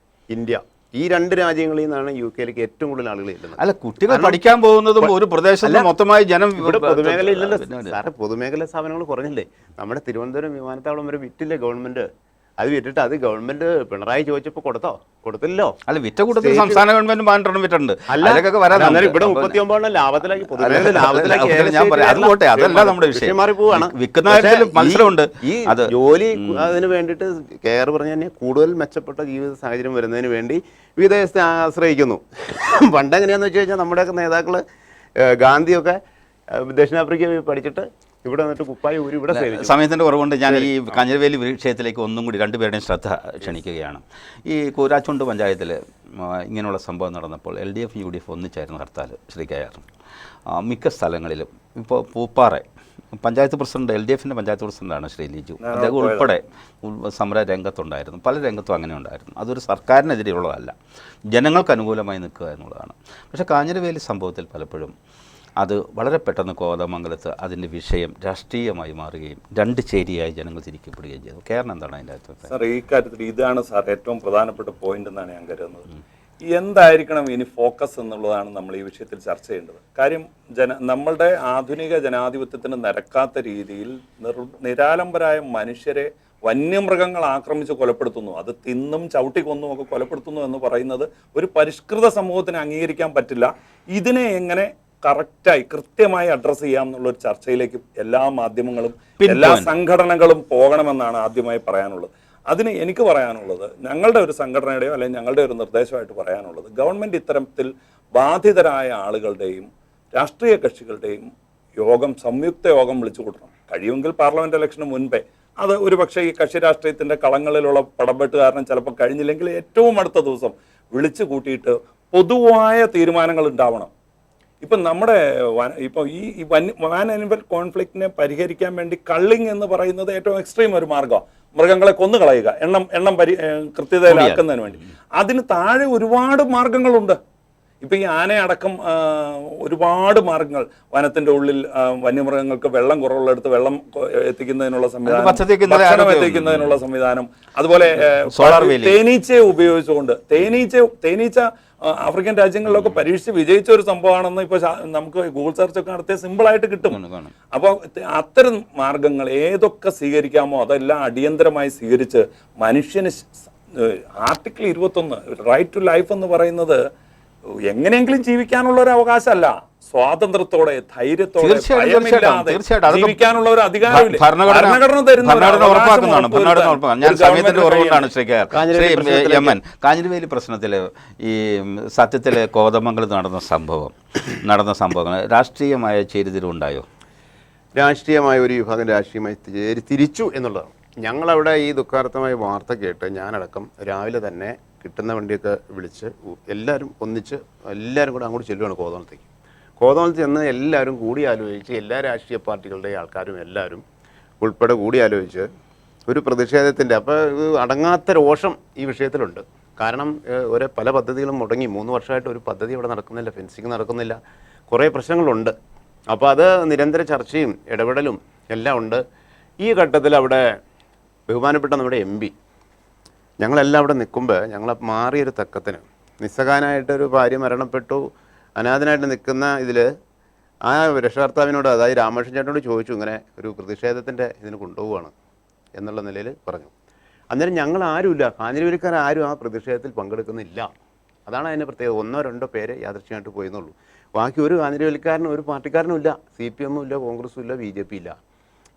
ഇന്ത്യ, ഈ 2 രാജ്യങ്ങളിൽ നിന്നാണ് UK ഏറ്റവും കൂടുതൽ ആളുകൾ ചെല്ലുന്നത്. അല്ല, കുട്ടികൾ പഠിക്കാൻ പോകുന്നതും ഒരു പ്രദേശത്ത് മൊത്തമായി ജനം ഇവിടെ പൊതുമേഖല ഇല്ലല്ലോ സാറേ. പൊതുമേഖലാ സ്ഥാപനങ്ങൾ കുറഞ്ഞില്ലേ? നമ്മുടെ തിരുവനന്തപുരം വിമാനത്താവളം വരെ വിറ്റില്ലേ ഗവൺമെന്റ്? അത് വിറ്റിട്ട് അത് ഗവൺമെന്റ് പിണറായി ചോദിച്ചപ്പോൾ കൊടുത്തില്ലല്ലോ. അല്ല, വിറ്റ കൂട്ടത്തിൽ സംസ്ഥാന ഗവൺമെന്റ് മാറ്റം വിറ്റിട്ടുണ്ട്. ഇവിടെ 39 ലാഭത്തിലാക്കി, അതുപോട്ടെ, അതല്ല നമ്മുടെ വിഷയം. മാറിപ്പോവാണ്. വിൽക്കുന്ന കാര്യത്തിൽ മത്സരമുണ്ട്. ഈ ജോലി അതിന് വേണ്ടിയിട്ട് കെയർ പറഞ്ഞു തന്നെ കൂടുതൽ മെച്ചപ്പെട്ട ജീവിത സാഹചര്യം വരുന്നതിന് വേണ്ടി വിദേശത്തെ ആശ്രയിക്കുന്നു. പണ്ടെങ്ങനെയാന്ന് വെച്ച് കഴിഞ്ഞാൽ നമ്മുടെയൊക്കെ നേതാക്കള് ഗാന്ധിയൊക്കെ ദക്ഷിണാഫ്രിക്ക പഠിച്ചിട്ട് ഇവിടെ വന്നിട്ട് കുപ്പായി ഊരി ഇവിടെ സേവിച്ചു. സമയത്തിൻ്റെ കുറവുകൊണ്ട് ഞാൻ ഈ കാഞ്ഞിരവേലി വിഷയത്തിലേക്ക് ഒന്നും കൂടി 2 പേരുടെയും ശ്രദ്ധ ക്ഷണിക്കുകയാണ്. ഈ കൂരാച്ചുണ്ട് പഞ്ചായത്തിൽ ഇങ്ങനെയുള്ള സംഭവം നടന്നപ്പോൾ LDF UDF ഒന്നിച്ചായിരുന്നു hartal. Shri KR, മിക്ക സ്ഥലങ്ങളിലും ഇപ്പോൾ പൂപ്പാറ പഞ്ചായത്ത് പ്രസിഡന്റ്, LDFൻ്റെ പഞ്ചായത്ത് പ്രസിഡന്റാണ് ശ്രീ ലിജു, അദ്ദേഹം ഉൾപ്പെടെ സമര രംഗത്തുണ്ടായിരുന്നു. പല രംഗത്തും അങ്ങനെ ഉണ്ടായിരുന്നു. അതൊരു സർക്കാരിനെതിരെയുള്ളതല്ല, ജനങ്ങൾക്ക് അനുകൂലമായി നിൽക്കുക എന്നുള്ളതാണ്. പക്ഷേ കാഞ്ഞിരവേലി സംഭവത്തിൽ പലപ്പോഴും അത് വളരെ പെട്ടെന്ന് കോതമംഗലത്ത് അതിൻ്റെ വിഷയം രാഷ്ട്രീയമായി മാറുകയും 2 ചേരിയായി ജനങ്ങൾ തിരിക്കപ്പെടുകയും ചെയ്തു. കേരളം എന്താണ് അതിൻ്റെ അർത്ഥം? സാർ, ഈ കാര്യത്തിൽ ഇതാണ് സാർ ഏറ്റവും പ്രധാനപ്പെട്ട പോയിന്റ് എന്നാണ് ഞാൻ കരുതുന്നത്. എന്തായിരിക്കണം ഇനി ഫോക്കസ് എന്നുള്ളതാണ് നമ്മൾ ഈ വിഷയത്തിൽ ചർച്ച ചെയ്യേണ്ടത്. കാര്യം നമ്മളുടെ ആധുനിക ജനാധിപത്യത്തിന് നിരക്കാത്ത രീതിയിൽ നിരാലംബരായ മനുഷ്യരെ വന്യമൃഗങ്ങൾ ആക്രമിച്ച് കൊലപ്പെടുത്തുന്നു, അത് തിന്നും ചവിട്ടി കൊന്നും ഒക്കെ കൊലപ്പെടുത്തുന്നു എന്ന് പറയുന്നത് ഒരു പരിഷ്കൃത സമൂഹത്തിന് അംഗീകരിക്കാൻ പറ്റില്ല. ഇതിനെ എങ്ങനെ കറക്റ്റായി കൃത്യമായി അഡ്രസ്സ് ചെയ്യാം എന്നുള്ളൊരു ചർച്ചയിലേക്ക് എല്ലാ മാധ്യമങ്ങളും എല്ലാ സംഘടനകളും പോകണമെന്നാണ് ആദ്യമായി പറയാനുള്ളത്. അതിന് എനിക്ക് പറയാനുള്ളത്, ഞങ്ങളുടെ ഒരു സംഘടനയുടെയോ അല്ലെങ്കിൽ ഞങ്ങളുടെ ഒരു നിർദ്ദേശമായിട്ട് പറയാനുള്ളത്, ഗവൺമെൻറ് ഇത്തരത്തിൽ ബാധിതരായ ആളുകളുടെയും രാഷ്ട്രീയ കക്ഷികളുടെയും സംയുക്ത യോഗം വിളിച്ചു കൂട്ടണം. കഴിയുമെങ്കിൽ പാർലമെന്റ് ഇലക്ഷന് മുൻപേ. അത് ഒരുപക്ഷെ ഈ കക്ഷി രാഷ്ട്രീയത്തിന്റെ കളങ്ങളിലുള്ള പടംവെട്ട് കാരണം ചിലപ്പോൾ കഴിഞ്ഞില്ലെങ്കിൽ ഏറ്റവും അടുത്ത ദിവസം വിളിച്ചു കൂട്ടിയിട്ട് പൊതുവായ തീരുമാനങ്ങൾ ഉണ്ടാവണം. ഇപ്പം നമ്മുടെ ഇപ്പോൾ ഈ വാൻ ആനിമൽ കോൺഫ്ലിക്റ്റിനെ പരിഹരിക്കാൻ വേണ്ടി കള്ളിങ് എന്ന് പറയുന്നത് ഏറ്റവും എക്സ്ട്രീം ഒരു മാർഗ്ഗമാണ്. മൃഗങ്ങളെ കൊന്നു കളയുക, എണ്ണം കൃത്യതയിലാക്കുന്നതിന് വേണ്ടി. അതിന് താഴെ ഒരുപാട് മാർഗങ്ങളുണ്ട്. ഇപ്പം ഈ ആനയടക്കം ഒരുപാട് മാർഗങ്ങൾ, വനത്തിന്റെ ഉള്ളിൽ വന്യമൃഗങ്ങൾക്ക് വെള്ളം കുറവുള്ളിടത്ത് വെള്ളം എത്തിക്കുന്നതിനുള്ള സംവിധാനം, ഭക്ഷണം എത്തിക്കുന്നതിനുള്ള സംവിധാനം, അതുപോലെ തേനീച്ചയെ ഉപയോഗിച്ചുകൊണ്ട് തേനീച്ച ആഫ്രിക്കൻ രാജ്യങ്ങളിലൊക്കെ പരീക്ഷിച്ച് വിജയിച്ച ഒരു സംഭവമാണെന്ന് ഇപ്പോൾ നമുക്ക് ഗൂഗിൾ സെർച്ച് ഒക്കെ നടത്തിയ സിമ്പിളായിട്ട് കിട്ടും. അപ്പോൾ അത്തരം മാർഗങ്ങൾ ഏതൊക്കെ സ്വീകരിക്കാമോ അതെല്ലാം അടിയന്തരമായി സ്വീകരിച്ച് മനുഷ്യന് ആർട്ടിക്കിൾ 21 റൈറ്റ് ടു ലൈഫ് എന്ന് പറയുന്നത് എങ്ങനെയെങ്കിലും ജീവിക്കാനുള്ള ഒരു അവകാശമല്ല, സ്വാതന്ത്ര്യത്തോടെ ധൈര്യത്തോടെ ജീവിക്കാനുള്ള ഒരു അധികാരമില്ല. ഭരണഘടന തരുന്ന കാഞ്ഞിരവേലി പ്രശ്നത്തില് ഈ സത്യത്തില് കോതമംഗലത്ത് നടന്ന സംഭവങ്ങൾ രാഷ്ട്രീയമായ ചേരിതിരിവുണ്ടായോ? രാഷ്ട്രീയമായ ഒരു വിഭാഗം രാഷ്ട്രീയമായി തിരിച്ചു എന്നുള്ളതാണ്. ഞങ്ങളവിടെ ഈ ദുഃഖാർത്ഥമായ വാർത്ത കേട്ട് ഞാനടക്കം രാവിലെ തന്നെ കിട്ടുന്ന വണ്ടിയൊക്കെ വിളിച്ച് എല്ലാവരും ഒന്നിച്ച് എല്ലാവരും കൂടെ അങ്ങോട്ട് ചെല്ലുകയാണ് കോതമംഗലത്ത് ചെന്ന് എല്ലാവരും കൂടി ആലോചിച്ച് എല്ലാ രാഷ്ട്രീയ പാർട്ടികളുടെ ആൾക്കാരും എല്ലാവരും ഉൾപ്പെടെ കൂടി ആലോചിച്ച് ഒരു പ്രതിഷേധത്തിൻ്റെ, അപ്പോൾ അടങ്ങാത്ത രോഷം ഈ വിഷയത്തിലുണ്ട്. കാരണം പല പദ്ധതികളും മുടങ്ങി. 3 വർഷമായിട്ട് ഒരു പദ്ധതി ഇവിടെ നടക്കുന്നില്ല, ഫെൻസിങ് നടക്കുന്നില്ല, കുറേ പ്രശ്നങ്ങളുണ്ട്. അപ്പോൾ അത് നിരന്തര ചർച്ചയും ഇടപെടലും എല്ലാം ഉണ്ട്. ഈ ഘട്ടത്തിൽ അവിടെ ബഹുമാനപ്പെട്ട നമ്മുടെ MP ഞങ്ങളെല്ലാം അവിടെ നിൽക്കുമ്പോൾ ഞങ്ങളെ മാറിയൊരു തക്കത്തിന് നിസ്സഹായനായിട്ടൊരു ഭാര്യ മരണപ്പെട്ടു, അനാഥനായിട്ട് നിൽക്കുന്ന ഇതിൽ ആ രക്ഷകർത്താവിനോട്, അതായത് രാമകൃഷ്ണൻ ചേട്ടനോട് ചോദിച്ചു, ഇങ്ങനെ ഒരു പ്രതിഷേധത്തിൻ്റെ ഇതിന് കൊണ്ടുപോവുകയാണ് എന്നുള്ള നിലയിൽ പറഞ്ഞു. അന്നേരം ഞങ്ങൾ ആരുമില്ല, കാഞ്ഞിരവേലിക്കാരും ആ പ്രതിഷേധത്തിൽ പങ്കെടുക്കുന്നില്ല. അതാണ് അതിൻ്റെ പ്രത്യേകത. 1-2 പേര് യാദൃശ്ചികമായിട്ട് പോയെന്നുള്ളൂ. ബാക്കി ഒരു കാഞ്ഞിരവേലിക്കാരനും ഒരു പാർട്ടിക്കാരനും ഇല്ല. CPM ഇല്ല, കോൺഗ്രസും ഇല്ല, BJP ഇല്ല.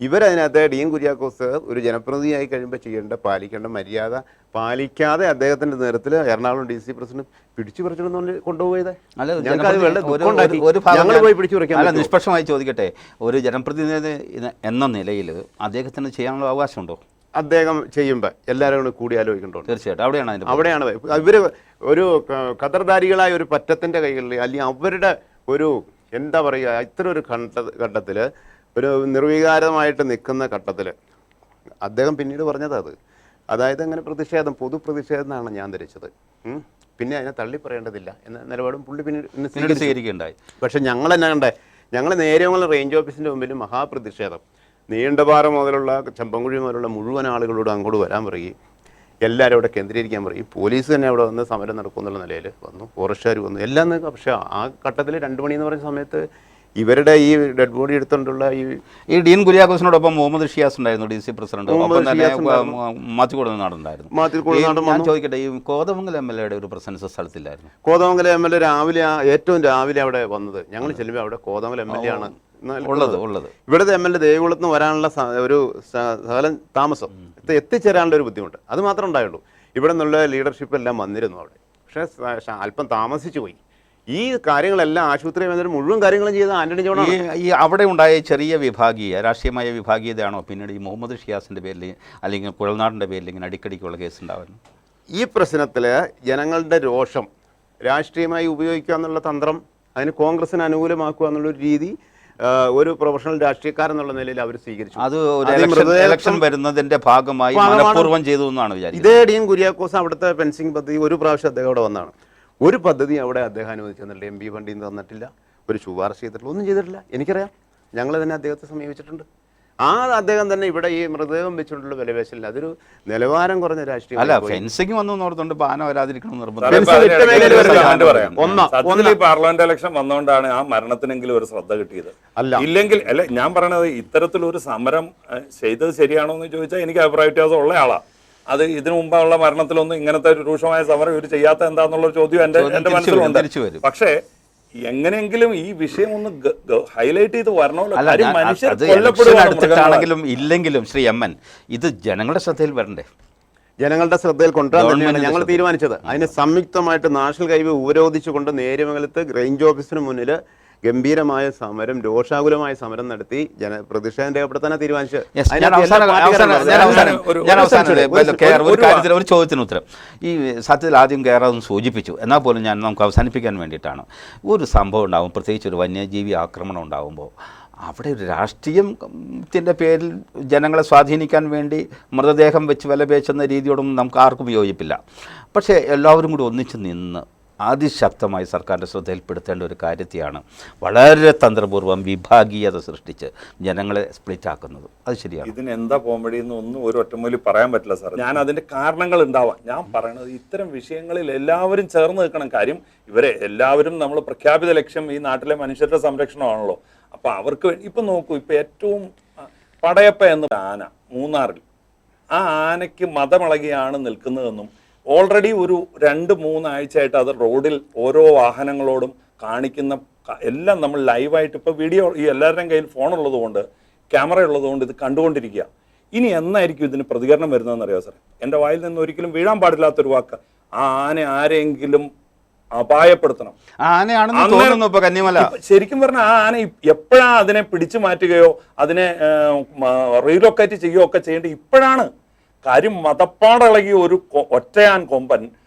ഇവരതിനകത്ത് ഡീൻ കുര്യാക്കോസ് ഒരു ജനപ്രതിനിധിയായി കഴിയുമ്പോൾ പാലിക്കേണ്ട മര്യാദ പാലിക്കാതെ അദ്ദേഹത്തിൻ്റെ നേതൃത്വത്തിൽ എറണാകുളം DC പ്രസിഡന്റ് പിടിച്ചു പറിച്ചിടുന്ന കൊണ്ടുപോയത്. നിഷ്പക്ഷമായി ചോദിക്കട്ടെ, ഒരു ജനപ്രതിനിധി എന്ന നിലയിൽ അദ്ദേഹത്തിന് ചെയ്യാനുള്ള അവകാശമുണ്ടോ? അദ്ദേഹം ചെയ്യുമ്പോൾ എല്ലാവരും കൂടി ആലോചിക്കണ്ടോ? തീർച്ചയായിട്ടും അവിടെയാണ് ഇവർ ഒരു ഖദർദാരികളായ ഒരു പറ്റത്തിൻ്റെ കൈകളിൽ, അല്ലെങ്കിൽ അവരുടെ ഒരു എന്താ പറയുക, ഇത്തരം ഒരു ഘട്ടത്തിൽ ഒരു നിർവികാരമായിട്ട് നിൽക്കുന്ന ഘട്ടത്തിൽ അദ്ദേഹം പിന്നീട് പറഞ്ഞത് അതായത് അങ്ങനെ പൊതു പ്രതിഷേധം എന്നാണ് ഞാൻ ധരിച്ചത്. പിന്നെ അതിനെ തള്ളി പറയേണ്ടതില്ല എന്ന നിലപാടും പുള്ളി പിന്നീട് സ്വീകരിക്കുകയുണ്ടായി. പക്ഷെ ഞങ്ങൾ എന്നാ കണ്ടേ, ഞങ്ങൾ നേരെയുള്ള റേഞ്ച് ഓഫീസിൻ്റെ മുമ്പിൽ മഹാപ്രതിഷേധം, നീണ്ടപാറ മുതലുള്ള ചമ്പൻകുഴി മുതലുള്ള മുഴുവൻ ആളുകളോട് അങ്ങോട്ട് വരാൻ പറയും, എല്ലാവരും അവിടെ കേന്ദ്രീകരിക്കാൻ പറയും. പോലീസ് തന്നെ അവിടെ വന്ന് സമരം നടക്കുമെന്നുള്ള നിലയിൽ വന്നു, ഫോറസ്റ്റുകാർ വന്നു, എല്ലാം. പക്ഷേ ആ ഘട്ടത്തിൽ 2 മണി എന്ന് പറയുന്ന സമയത്ത് ഇവരുടെ ഈ ഡെഡ് ബോഡി എടുത്തുകൊണ്ടുള്ള ഈ ഡീൻ കുര്യാക്കോസിനോടൊപ്പം മുഹമ്മദ് ഷിയാസ് ഉണ്ടായിരുന്നു, DC പ്രസിഡന്റ്. ഞാൻ ചോദിക്കട്ടെ, ഈ കോതമംഗലം MLA ഒരു പ്രസൻസ് സ്ഥലത്തില്ലായിരുന്നു? കോതമംഗലം MLA ഏറ്റവും രാവിലെ അവിടെ വന്നത്. ഞങ്ങൾ ചെല്ലുമ്പോൾ അവിടെ കോതമംഗലം MLA ആണ് ഉള്ളത്. ഇവിടുത്തെ MLA ദേവികുളത്ത് നിന്ന് വരാനുള്ള ഒരു സകലം താമസം, എത്തിച്ചേരാനുള്ള ഒരു ബുദ്ധിമുട്ട്, അത് മാത്രമേ ഉണ്ടായുള്ളൂ. ഇവിടെ നിന്നുള്ള ലീഡർഷിപ്പ് എല്ലാം വന്നിരുന്നു അവിടെ. പക്ഷേ അല്പം താമസിച്ചു പോയി. ഈ കാര്യങ്ങളെല്ലാം ആശുപത്രി മുഴുവൻ കാര്യങ്ങളും ചെയ്ത ആന്റണി ജോണാണ്. ഈ അവിടെ ഉണ്ടായ ചെറിയ രാഷ്ട്രീയമായ വിഭാഗീയതയാണോ പിന്നീട് ഈ മുഹമ്മദ് ഷിയാസിൻ്റെ പേരിൽ അല്ലെങ്കിൽ കുഴൽനാടിൻ്റെ പേരിൽ ഇങ്ങനെ അടിക്കടിക്കുള്ള കേസ് ഉണ്ടാവുന്നു? ഈ പ്രശ്നത്തിൽ ജനങ്ങളുടെ രോഷം രാഷ്ട്രീയമായി ഉപയോഗിക്കുക എന്നുള്ള തന്ത്രം, അതിന് കോൺഗ്രസിന് അനുകൂലമാക്കുക എന്നുള്ളൊരു രീതി ഒരു പ്രൊഫഷണൽ രാഷ്ട്രീയക്കാരെന്നുള്ള നിലയിൽ അവർ സ്വീകരിച്ചു. അത് ഇലക്ഷൻ വരുന്നതിൻ്റെ ഭാഗമായി മനഃപൂർവ്വം ചെയ്തു എന്നാണ് വിചാരിക്കുന്നത്. ഇതേ ഡീൻ കുര്യാക്കോസ് അവിടുത്തെ ഫെൻസിങ് പദ്ധതി ഒരു പ്രാവശ്യം അദ്ദേഹം അവിടെ വന്നതാണ്. ഒരു പദ്ധതി അവിടെ അദ്ദേഹം അനുവദിച്ചു തന്നില്ല, MP ഫണ്ടിൽ നിന്ന് തന്നിട്ടില്ല, ഒരു ശുപാർശ ചെയ്തിട്ടില്ല, ഒന്നും ചെയ്തിട്ടില്ല. എനിക്കറിയാം, ഞങ്ങൾ തന്നെ അദ്ദേഹത്തെ സമീപിച്ചിട്ടുണ്ട്. അദ്ദേഹം തന്നെ ഇവിടെ ഈ മൃതദേഹം വെച്ചുകൊണ്ടുള്ള വിലപേശലിൽ അതൊരു നിലവാരം കുറഞ്ഞ രാഷ്ട്രീയം. അല്ല, ഫെൻസിങ് വന്നു ഓർത്തുകൊണ്ട് ആന വരാതിരിക്കണം സത്യത്തിൽ പാർലമെന്റ് ഇലക്ഷൻ വന്നുകൊണ്ടാണ് ആ മരണത്തിനെങ്കിലും ഒരു ശ്രദ്ധ കിട്ടിയത്. ഇല്ലെങ്കിൽ അല്ലെ, ഞാൻ പറയണത് ഇത്തരത്തിലൊരു സമരം ചെയ്തത് ശരിയാണോ എന്ന് ചോദിച്ചാൽ എനിക്ക് അഭിപ്രായ വ്യത്യാസം ഉള്ള ആളാ. അത് ഇതിനു മുമ്പുള്ള മരണത്തിലൊന്നും ഇങ്ങനത്തെ ഒരു രൂക്ഷമായ സമരം ഇവർ ചെയ്യാത്ത എന്താന്നുള്ള ചോദ്യം എന്റെ മനസ്സിലുണ്ട്. പക്ഷേ എങ്ങനെയെങ്കിലും ഈ വിഷയം ഒന്ന് ഹൈലൈറ്റ് ചെയ്ത് വരണമല്ലോ. അടുത്തിട്ടാണെങ്കിലും ഇല്ലെങ്കിലും ശ്രീ എം.എൻ. ഇത് ജനങ്ങളുടെ ശ്രദ്ധയിൽ വരണ്ടേ? ജനങ്ങളുടെ ശ്രദ്ധയിൽ കൊണ്ടുവരാൻ ഞങ്ങൾ തീരുമാനിച്ചത്. അതിന് സംയുക്തമായിട്ട് നാഷണൽ ഹൈവേ ഉപരോധിച്ചുകൊണ്ട് നേര്യമംഗലത്ത് റേഞ്ച് ഓഫീസിന് മുന്നിൽ ഗംഭീരമായ സമരം, രോഷാകുലമായ സമരം നടത്തി പ്രതിഷേധം രേഖപ്പെടുത്താനാണ് തീരുമാനിച്ചത്. ഒരു ചോദ്യത്തിന് ഉത്തരം. ഈ സത്യത്തിൽ ആദ്യം കേരളം സൂചിപ്പിച്ചു, എന്നാൽ പോലും നമുക്ക് അവസാനിപ്പിക്കാൻ വേണ്ടിയിട്ടാണ്. ഒരു സംഭവം ഉണ്ടാകും, പ്രത്യേകിച്ച് ഒരു വന്യജീവി ആക്രമണം ഉണ്ടാകുമ്പോൾ അവിടെ ഒരു രാഷ്ട്രീയത്തിൻ്റെ പേരിൽ ജനങ്ങളെ സ്വാധീനിക്കാൻ വേണ്ടി മൃതദേഹം വെച്ച് വിലപേശുന്ന രീതിയോടൊന്നും നമുക്ക് ആർക്കും യോജിപ്പില്ല. പക്ഷേ എല്ലാവരും കൂടി ഒന്നിച്ച് നിന്ന് അതിശക്തമായി സർക്കാരിൻ്റെ ശ്രദ്ധയിൽപ്പെടുത്തേണ്ട ഒരു കാര്യത്തെയാണ് വളരെ തന്ത്രപൂർവ്വം വിഭാഗീയത സൃഷ്ടിച്ച് ജനങ്ങളെ സ്പ്ലിറ്റ് ആക്കുന്നത്. അത് ശരിയാണ്. ഇതിനെന്താ പോംവഴി എന്നൊന്നും ഒരു ഒറ്റമൂലി പറയാൻ പറ്റില്ല സാർ. ഞാൻ അതിൻ്റെ കാരണങ്ങൾ ഉണ്ടാവാം. ഞാൻ പറയണത് ഇത്തരം വിഷയങ്ങളിൽ എല്ലാവരും ചേർന്ന് നിൽക്കണം. കാര്യം ഇവരെ എല്ലാവരും നമ്മൾ പ്രഖ്യാപിത ലക്ഷ്യം ഈ നാട്ടിലെ മനുഷ്യരുടെ സംരക്ഷണമാണല്ലോ. അപ്പോൾ അവർക്ക് വേണ്ടി ഇപ്പം നോക്കൂ, ഇപ്പം ഏറ്റവും പടയപ്പ എന്ന ആന മൂന്നാറിൽ, ആ ആനയ്ക്ക് മതമിളകിയാണ് നിൽക്കുന്നതെന്നും ഓൾറെഡി ഒരു 2-3 ആഴ്ചയായിട്ട് അത് റോഡിൽ ഓരോ വാഹനങ്ങളോടും കാണിക്കുന്ന എല്ലാം നമ്മൾ ലൈവായിട്ട് ഇപ്പോൾ വീഡിയോ ഈ എല്ലാവരുടെയും കയ്യിൽ ഫോണുള്ളത് കൊണ്ട്, ക്യാമറ ഉള്ളതുകൊണ്ട് ഇത് കണ്ടുകൊണ്ടിരിക്കുക. ഇനി എന്നായിരിക്കും ഇതിന് പ്രതികരണം വരുന്നതെന്ന് അറിയാമോ സാർ? എൻ്റെ വായിൽ നിന്ന് ഒരിക്കലും വീഴാൻ പാടില്ലാത്തൊരു വാക്ക്, ആ ആന ആരെങ്കിലും അപായപ്പെടുത്തണം. ശരിക്കും പറഞ്ഞാൽ ആ ആന എപ്പോഴാണ് അതിനെ പിടിച്ചു മാറ്റുകയോ അതിനെ റീലൊക്കേറ്റ് ചെയ്യുകയോ ഒക്കെ ചെയ്യേണ്ടത് ഇപ്പോഴാണ്. കാര്യം മതപ്പാടിളകിയ ഒരു ഒറ്റയാൻ കൊമ്പൻ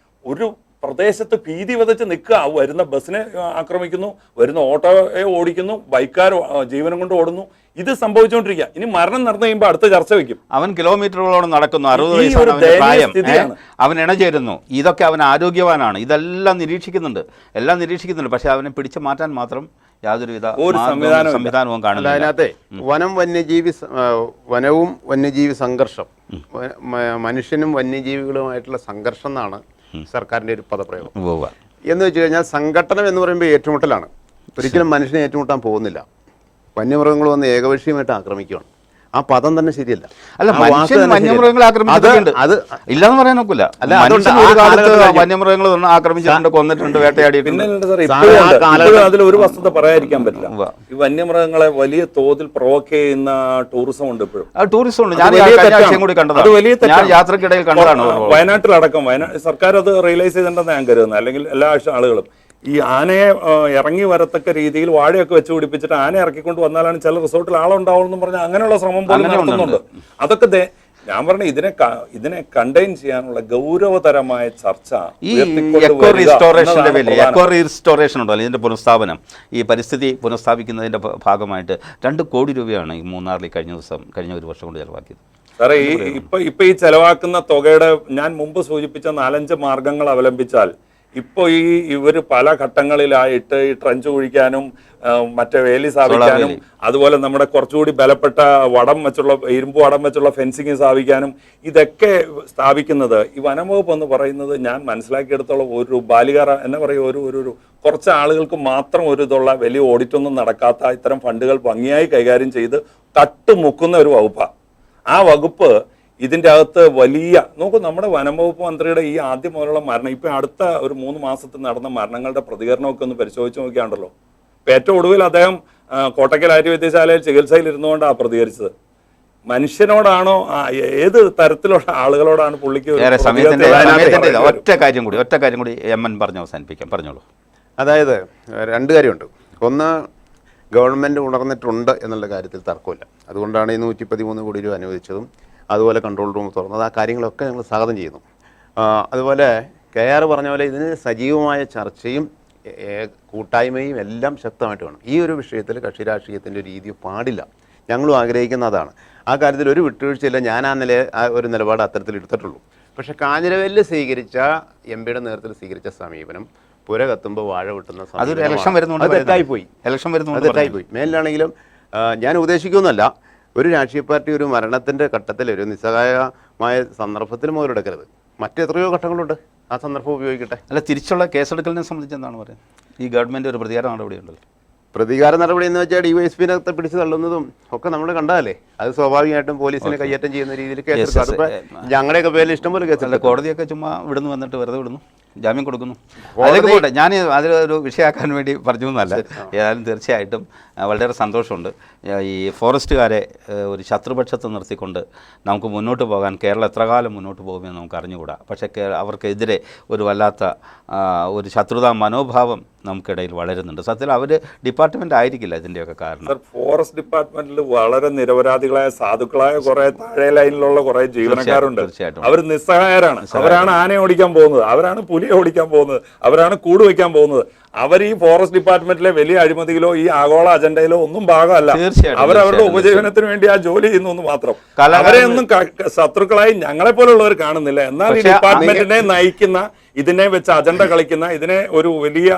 ഒരു പ്രദേശത്ത് ഭീതി വിതച്ച് നിൽക്കുക. വരുന്ന ബസ്സിനെ ആക്രമിക്കുന്നു, വരുന്ന ഓട്ടോയെ ഓടിക്കുന്നു, ബൈക്കാർ ജീവനം കൊണ്ട് ഓടുന്നു. ഇത് സംഭവിച്ചുകൊണ്ടിരിക്കുക. ഇനി മരണം നടന്നു കഴിയുമ്പോൾ അടുത്ത ചർച്ച വയ്ക്കും. അവൻ കിലോമീറ്ററുകളോളം നടക്കുന്നു, 60 വയസ്സാണ്, അവൻ ഇണചേരുന്നു. ഇതൊക്കെ അവൻ ആരോഗ്യവാനാണ്. ഇതെല്ലാം നിരീക്ഷിക്കുന്നുണ്ട്. പക്ഷെ അവനെ പിടിച്ചു മാറ്റാൻ മാത്രം യാതൊരുവിധ ഒരു സംവിധാനവും കാണില്ല. അതിനകത്തെ വനവും വന്യജീവി സംഘർഷം, മനുഷ്യനും വന്യജീവികളുമായിട്ടുള്ള സംഘർഷം എന്നാണ് സർക്കാരിൻ്റെ ഒരു പദപ്രയോഗം. എന്ന് വെച്ച് കഴിഞ്ഞാൽ സംഘട്ടനം എന്ന് പറയുമ്പോൾ ഏറ്റുമുട്ടലാണ്. ഒരിക്കലും മനുഷ്യനെ ഏറ്റുമുട്ടാൻ പോകുന്നില്ല. വന്യമൃഗങ്ങൾ വന്ന് ഏകപക്ഷീയമായിട്ട് ആക്രമിക്കുകയാണ്. ആ പദം തന്നെ ശരിയല്ല. അല്ല, വന്യമൃഗങ്ങളെ ആക്രമിച്ചിട്ടുണ്ട്, അത് ഇല്ലാന്ന് പറയാൻ നോക്കില്ല. വന്യമൃഗങ്ങൾ ആക്രമിച്ചിട്ടുണ്ട്, കൊന്നിട്ടുണ്ട്, വേട്ടയാടിയിട്ടുണ്ട്. അതിൽ ഒരു വസ്തുത പറയാതിരിക്കാൻ പറ്റില്ല. ഈ വന്യമൃഗങ്ങളെ വലിയ തോതിൽ പ്രൊവോക്ക് ചെയ്യുന്ന ടൂറിസം ഉണ്ട്. ഇപ്പോഴും ടൂറിസം ഉണ്ട്. ഞാൻ കൂടി കണ്ടത്, ഞാൻ യാത്രക്കിടയിൽ കണ്ടതാണ്. വയനാട്ടിലടക്കം സർക്കാർ അത് റിയലൈസ് ചെയ്തിട്ടുണ്ടെന്ന് ഞാൻ കരുതുന്നത്. അല്ലെങ്കിൽ എല്ലാ ആളുകളും ഈ ആനയെ ഇറങ്ങി വരത്തക്ക രീതിയിൽ വാഴയൊക്കെ വെച്ച് പിടിപ്പിച്ചിട്ട് ആനയെ ഇറക്കിക്കൊണ്ട് വന്നാലാണ് ചില റിസോർട്ടിൽ ആളുണ്ടാവുമെന്നും പറഞ്ഞാൽ അങ്ങനെയുള്ള ശ്രമം പോലും നടത്തുന്നുണ്ട്. അതൊക്കെ ഞാൻ പറഞ്ഞ ഇതിനെ കണ്ടെയ്ൻ ചെയ്യാനുള്ള ഗൗരവതരമായ ചർച്ച. ഈ എക്കോ റീസ്റ്റോറേഷൻ ഉണ്ടല്ലോ, ഇതിന്റെ പുനഃസ്ഥാപനം, ഈ പരിസ്ഥിതി പുനഃസ്ഥാപിക്കുന്നതിന്റെ ഭാഗമായിട്ട് 2 കോടി രൂപയാണ് ഈ മൂന്നാറിൽ കഴിഞ്ഞ ഒരു വർഷം കൊണ്ട് ചെലവാക്കിയത്. സാറേ, ഇപ്പൊ ഈ ചെലവാക്കുന്ന തുകയുടെ ഞാൻ മുമ്പ് സൂചിപ്പിച്ച 4-5 മാർഗങ്ങൾ അവലംബിച്ചാൽ ഇപ്പോൾ ഇവർ പല ഘട്ടങ്ങളിലായിട്ട് ഈ ട്രഞ്ച് കുഴിക്കാനും മറ്റേ വേലി സ്ഥാപിക്കാനും അതുപോലെ നമ്മുടെ കുറച്ചുകൂടി ബലപ്പെട്ട ഇരുമ്പ് വടം വെച്ചുള്ള ഫെൻസിങ് സ്ഥാപിക്കാനും ഇതൊക്കെ സ്ഥാപിക്കുന്നത് ഈ വനംവകുപ്പ് എന്ന് പറയുന്നത് ഞാൻ മനസ്സിലാക്കിയെടുത്തോളം ഒരു ബാലികാറ എന്നെ പറയും ഒരു കുറച്ച് ആളുകൾക്ക് മാത്രം ഒരു ഇതുള്ള വലിയ ഓഡിറ്റൊന്നും നടക്കാത്ത ഇത്തരം ഫണ്ടുകൾ ഭംഗിയായി കൈകാര്യം ചെയ്ത് തട്ടുമുക്കുന്ന ഒരു വകുപ്പാണ്. ആ വകുപ്പ് ഇതിൻ്റെ അകത്ത് വലിയ നോക്കൂ, നമ്മുടെ വനംവകുപ്പ് മന്ത്രിയുടെ ഈ ആദ്യം മുതലുള്ള മരണം, ഇപ്പം അടുത്ത ഒരു 3 മാസത്തിൽ നടന്ന മരണങ്ങളുടെ പ്രതികരണമൊക്കെ ഒന്ന് പരിശോധിച്ച് നോക്കിയാണ്ടല്ലോ. ഇപ്പം ഏറ്റവും ഒടുവിൽ അദ്ദേഹം കോട്ടക്കൽ ആര്യവൈദ്യശാലയിൽ ചികിത്സയിൽ ഇരുന്നുകൊണ്ടാണ് പ്രതികരിച്ചത്. മനുഷ്യനോടാണോ ഏത് തരത്തിലുള്ള ആളുകളോടാണ് പുള്ളിക്ക്? ഒറ്റ കാര്യം കൂടി എം.എൻ. പറഞ്ഞ് അവസാനിപ്പിക്കാം, പറഞ്ഞോളൂ. അതായത് 2 കാര്യമുണ്ട്. ഒന്ന്, ഗവൺമെൻറ് ഉണർന്നിട്ടുണ്ട് എന്നുള്ള കാര്യത്തിൽ തർക്കമില്ല. അതുകൊണ്ടാണ് ഈ 113 കോടി രൂപ അനുവദിച്ചതും അതുപോലെ കൺട്രോൾ റൂം തുറന്നത്. ആ കാര്യങ്ങളൊക്കെ ഞങ്ങൾ സ്വാഗതം ചെയ്യുന്നു. അതുപോലെ KR പറഞ്ഞ പോലെ ഇതിന് സജീവമായ ചർച്ചയും കൂട്ടായ്മയും എല്ലാം ശക്തമായിട്ട് വേണം. ഈ ഒരു വിഷയത്തിൽ കക്ഷി രാഷ്ട്രീയത്തിൻ്റെ രീതി പാടില്ല. ഞങ്ങളും ആഗ്രഹിക്കുന്ന അതാണ്. ആ കാര്യത്തിൽ ഒരു വിട്ടുവീഴ്ചയില്ല. ഞാൻ ഒരു നിലപാട് അത്തരത്തിൽ എടുത്തിട്ടുള്ളൂ. പക്ഷേ കാഞ്ഞിരവേലിൽ സ്വീകരിച്ച MP-യുടെ നേതൃത്വത്തിൽ സ്വീകരിച്ച സമീപനം പുര കത്തുമ്പോൾ വാഴ വെട്ടുന്ന തെറ്റായിപ്പോയി. മേലിലാണെങ്കിലും ഞാൻ ഉപദേശിക്കുമെന്നല്ല, ഒരു രാഷ്ട്രീയ പാർട്ടി ഒരു മരണത്തിൻ്റെ ഘട്ടത്തിൽ ഒരു നിസ്സഹായമായ സന്ദർഭത്തിൽ മുതലെടുക്കരുത്. മറ്റെത്രയോ ഘട്ടങ്ങളുണ്ട്, ആ സന്ദർഭം ഉപയോഗിക്കട്ടെ. അല്ല, തിരിച്ചുള്ള കേസെടുക്കലിനെ സംബന്ധിച്ച് എന്താണ് പറയുന്നത്? ഈ ഗവൺമെൻറ് ഒരു പ്രതികാര നടപടി ഉണ്ടല്ലോ. പ്രതികാര നടപടി എന്ന് വെച്ചാൽ ഡിവൈഎസ്പിനകത്ത് പിടിച്ച് തള്ളുന്നതും ഒക്കെ നമ്മൾ കണ്ടതല്ലേ. അത് സ്വാഭാവികമായിട്ടും പോലീസിനെ കയ്യേറ്റം ചെയ്യുന്ന രീതിയിൽ കേസെടുക്കും. അതിപ്പോൾ ഞങ്ങളുടെയൊക്കെ പേരിൽ ഇഷ്ടംപോലെ കേസല്ല. കോടതിയൊക്കെ ചുമ്മാ വിടുന്നു, വന്നിട്ട് വെറുതെ വിടുന്നു, ജാമ്യം കൊടുക്കുന്നു. അതൊക്കെ പോട്ടെ, ഞാൻ അതിലൊരു വിഷയമാക്കാൻ വേണ്ടി പറഞ്ഞു എന്നല്ല. ഏതായാലും തീർച്ചയായിട്ടും വളരെ സന്തോഷമുണ്ട്. ഈ ഫോറസ്റ്റുകാരെ ഒരു ശത്രുപക്ഷത്ത് നിർത്തിക്കൊണ്ട് നമുക്ക് മുന്നോട്ട് പോകാൻ കേരളം എത്ര കാലം മുന്നോട്ട് പോകുമെന്ന് നമുക്ക് അറിഞ്ഞുകൂടാ. പക്ഷേ അവർക്കെതിരെ ഒരു വല്ലാത്ത ഒരു ശത്രുതാ മനോഭാവം നമുക്കിടയിൽ വളരുന്നുണ്ട്. സത്യത്തിൽ അവർ ഡിപ്പാർട്ട്മെൻ്റ് ആയിരിക്കില്ല ഇതിൻ്റെയൊക്കെ കാരണം. സർ, ഫോറസ്റ്റ് ഡിപ്പാർട്ട്മെന്റിൽ വളരെ നിരപരാധികളായ സാധുക്കളായ കുറെ താഴെ ലൈനിലുള്ള കുറെ ജീവനക്കാരുണ്ട്. അവർ നിസ്സഹായരാണ്. അവരാണ് ആനയെ ഓടിക്കാൻ പോകുന്നത്, അവരാണ് പുലിയെ ഓടിക്കാൻ പോകുന്നത്, അവരാണ് കൂട് വയ്ക്കാൻ പോകുന്നത്. അവർ ഈ ഫോറസ്റ്റ് ഡിപ്പാർട്ട്മെന്റിലെ വലിയ അഴിമതിയിലോ ഈ ആഗോള അജണ്ടയിലോ ഒന്നും ഭാഗമല്ല. അവരവരുടെ ഉപജീവനത്തിന് വേണ്ടി ആ ജോലി ചെയ്യുന്നു മാത്രം. അവരെ ഒന്നും ശത്രുക്കളായി ഞങ്ങളെ പോലുള്ളവർ കാണുന്നില്ല. എന്നാൽ ഈ ഡിപ്പാർട്ട്മെന്റിനെ നയിക്കുന്ന, ഇതിനെ വെച്ച് അജണ്ട കളിക്കുന്ന, ഇതിനെ ഒരു വലിയ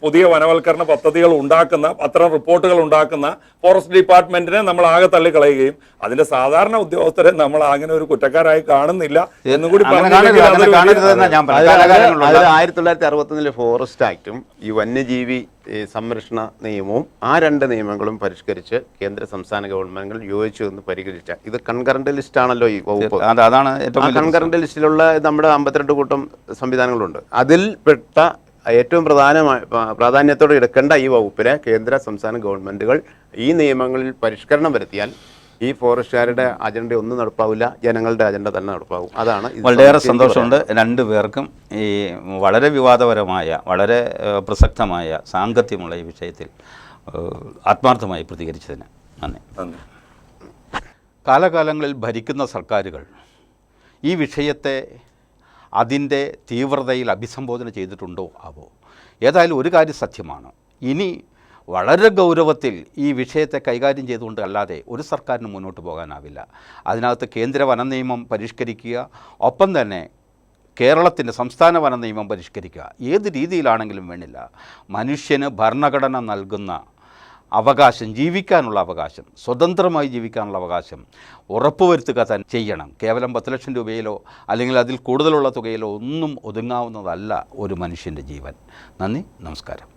പുതിയ വനവൽക്കരണ പദ്ധതികൾ ഉണ്ടാക്കുന്ന, അത്തരം റിപ്പോർട്ടുകൾ ഉണ്ടാക്കുന്ന ഫോറസ്റ്റ് ഡിപ്പാർട്ട്മെന്റിനെ നമ്മൾ ആകെ തള്ളിക്കളയുകയും അതിന്റെ സാധാരണ ഉദ്യോഗസ്ഥരെ നമ്മൾ അങ്ങനെ ഒരു കുറ്റക്കാരായി കാണുന്നില്ല എന്നുകൂടി 1961 ഫോറസ്റ്റ് ആക്ടും ഈ വന്യജീവി സംരക്ഷണ നിയമവും ആ രണ്ട് നിയമങ്ങളും പരിഷ്കരിച്ച് കേന്ദ്ര സംസ്ഥാന ഗവൺമെന്റുകൾ യോജിച്ചു എന്ന് പരിഗണിച്ച ഇത് കൺകറന്റ് ലിസ്റ്റ് ആണല്ലോ ഈ വകുപ്പ്. അതാണ് കൺകറന്റ് ലിസ്റ്റിലുള്ള നമ്മുടെ 52 കൂട്ടം സംവിധാനങ്ങളുണ്ട്. അതിൽപ്പെട്ട ഏറ്റവും പ്രാധാന്യത്തോടെ എടുക്കേണ്ട ഈ വകുപ്പിലെ കേന്ദ്ര സംസ്ഥാന ഗവൺമെന്റുകൾ ഈ നിയമങ്ങളിൽ പരിഷ്കരണം വരുത്തിയാൽ ഈ ഫോറസ്റ്റുകാരുടെ അജണ്ട ഒന്നും നടപ്പാവില്ല, ജനങ്ങളുടെ അജണ്ട തന്നെ നടപ്പാവും. അതാണ് വളരെ സന്തോഷമുണ്ട് രണ്ടു പേർക്കും ഈ വളരെ വിവാദപരമായ, വളരെ പ്രസക്തമായ, സാങ്കത്യമുള്ള ഈ വിഷയത്തിൽ ആത്മാർത്ഥമായി പ്രതികരിച്ചതിന് നന്ദി. കാലാകാലങ്ങളിൽ ഭരിക്കുന്ന സർക്കാരുകൾ ഈ വിഷയത്തെ അതിൻ്റെ തീവ്രതയിൽ അഭിസംബോധന ചെയ്തിട്ടുണ്ടോ ആവോ? ഏതായാലും ഒരു കാര്യം സത്യമാണ്, ഇനി വളരെ ഗൗരവത്തിൽ ഈ വിഷയത്തെ കൈകാര്യം ചെയ്തുകൊണ്ട് അല്ലാതെ ഒരു സർക്കാരിന് മുന്നോട്ട് പോകാനാവില്ല. അതിനകത്ത് കേന്ദ്ര വന നിയമം പരിഷ്കരിക്കുക, ഒപ്പം തന്നെ കേരളത്തിൻ്റെ സംസ്ഥാന വന നിയമം പരിഷ്കരിക്കുക. ഏത് രീതിയിലാണെങ്കിലും വേണ്ടില്ല, മനുഷ്യന് ഭരണഘടന നൽകുന്ന അവകാശം, ജീവിക്കാനുള്ള അവകാശം, സ്വതന്ത്രമായി ജീവിക്കാനുള്ള അവകാശം ഉറപ്പുവരുത്തുക തന്നെ ചെയ്യണം. കേവലം 10 ലക്ഷം രൂപയിലോ അല്ലെങ്കിൽ അതിൽ കൂടുതലുള്ള തുകയിലോ ഒന്നും ഒതുങ്ങാവുന്നതല്ല ഒരു മനുഷ്യൻ്റെ ജീവൻ. നന്ദി, നമസ്കാരം.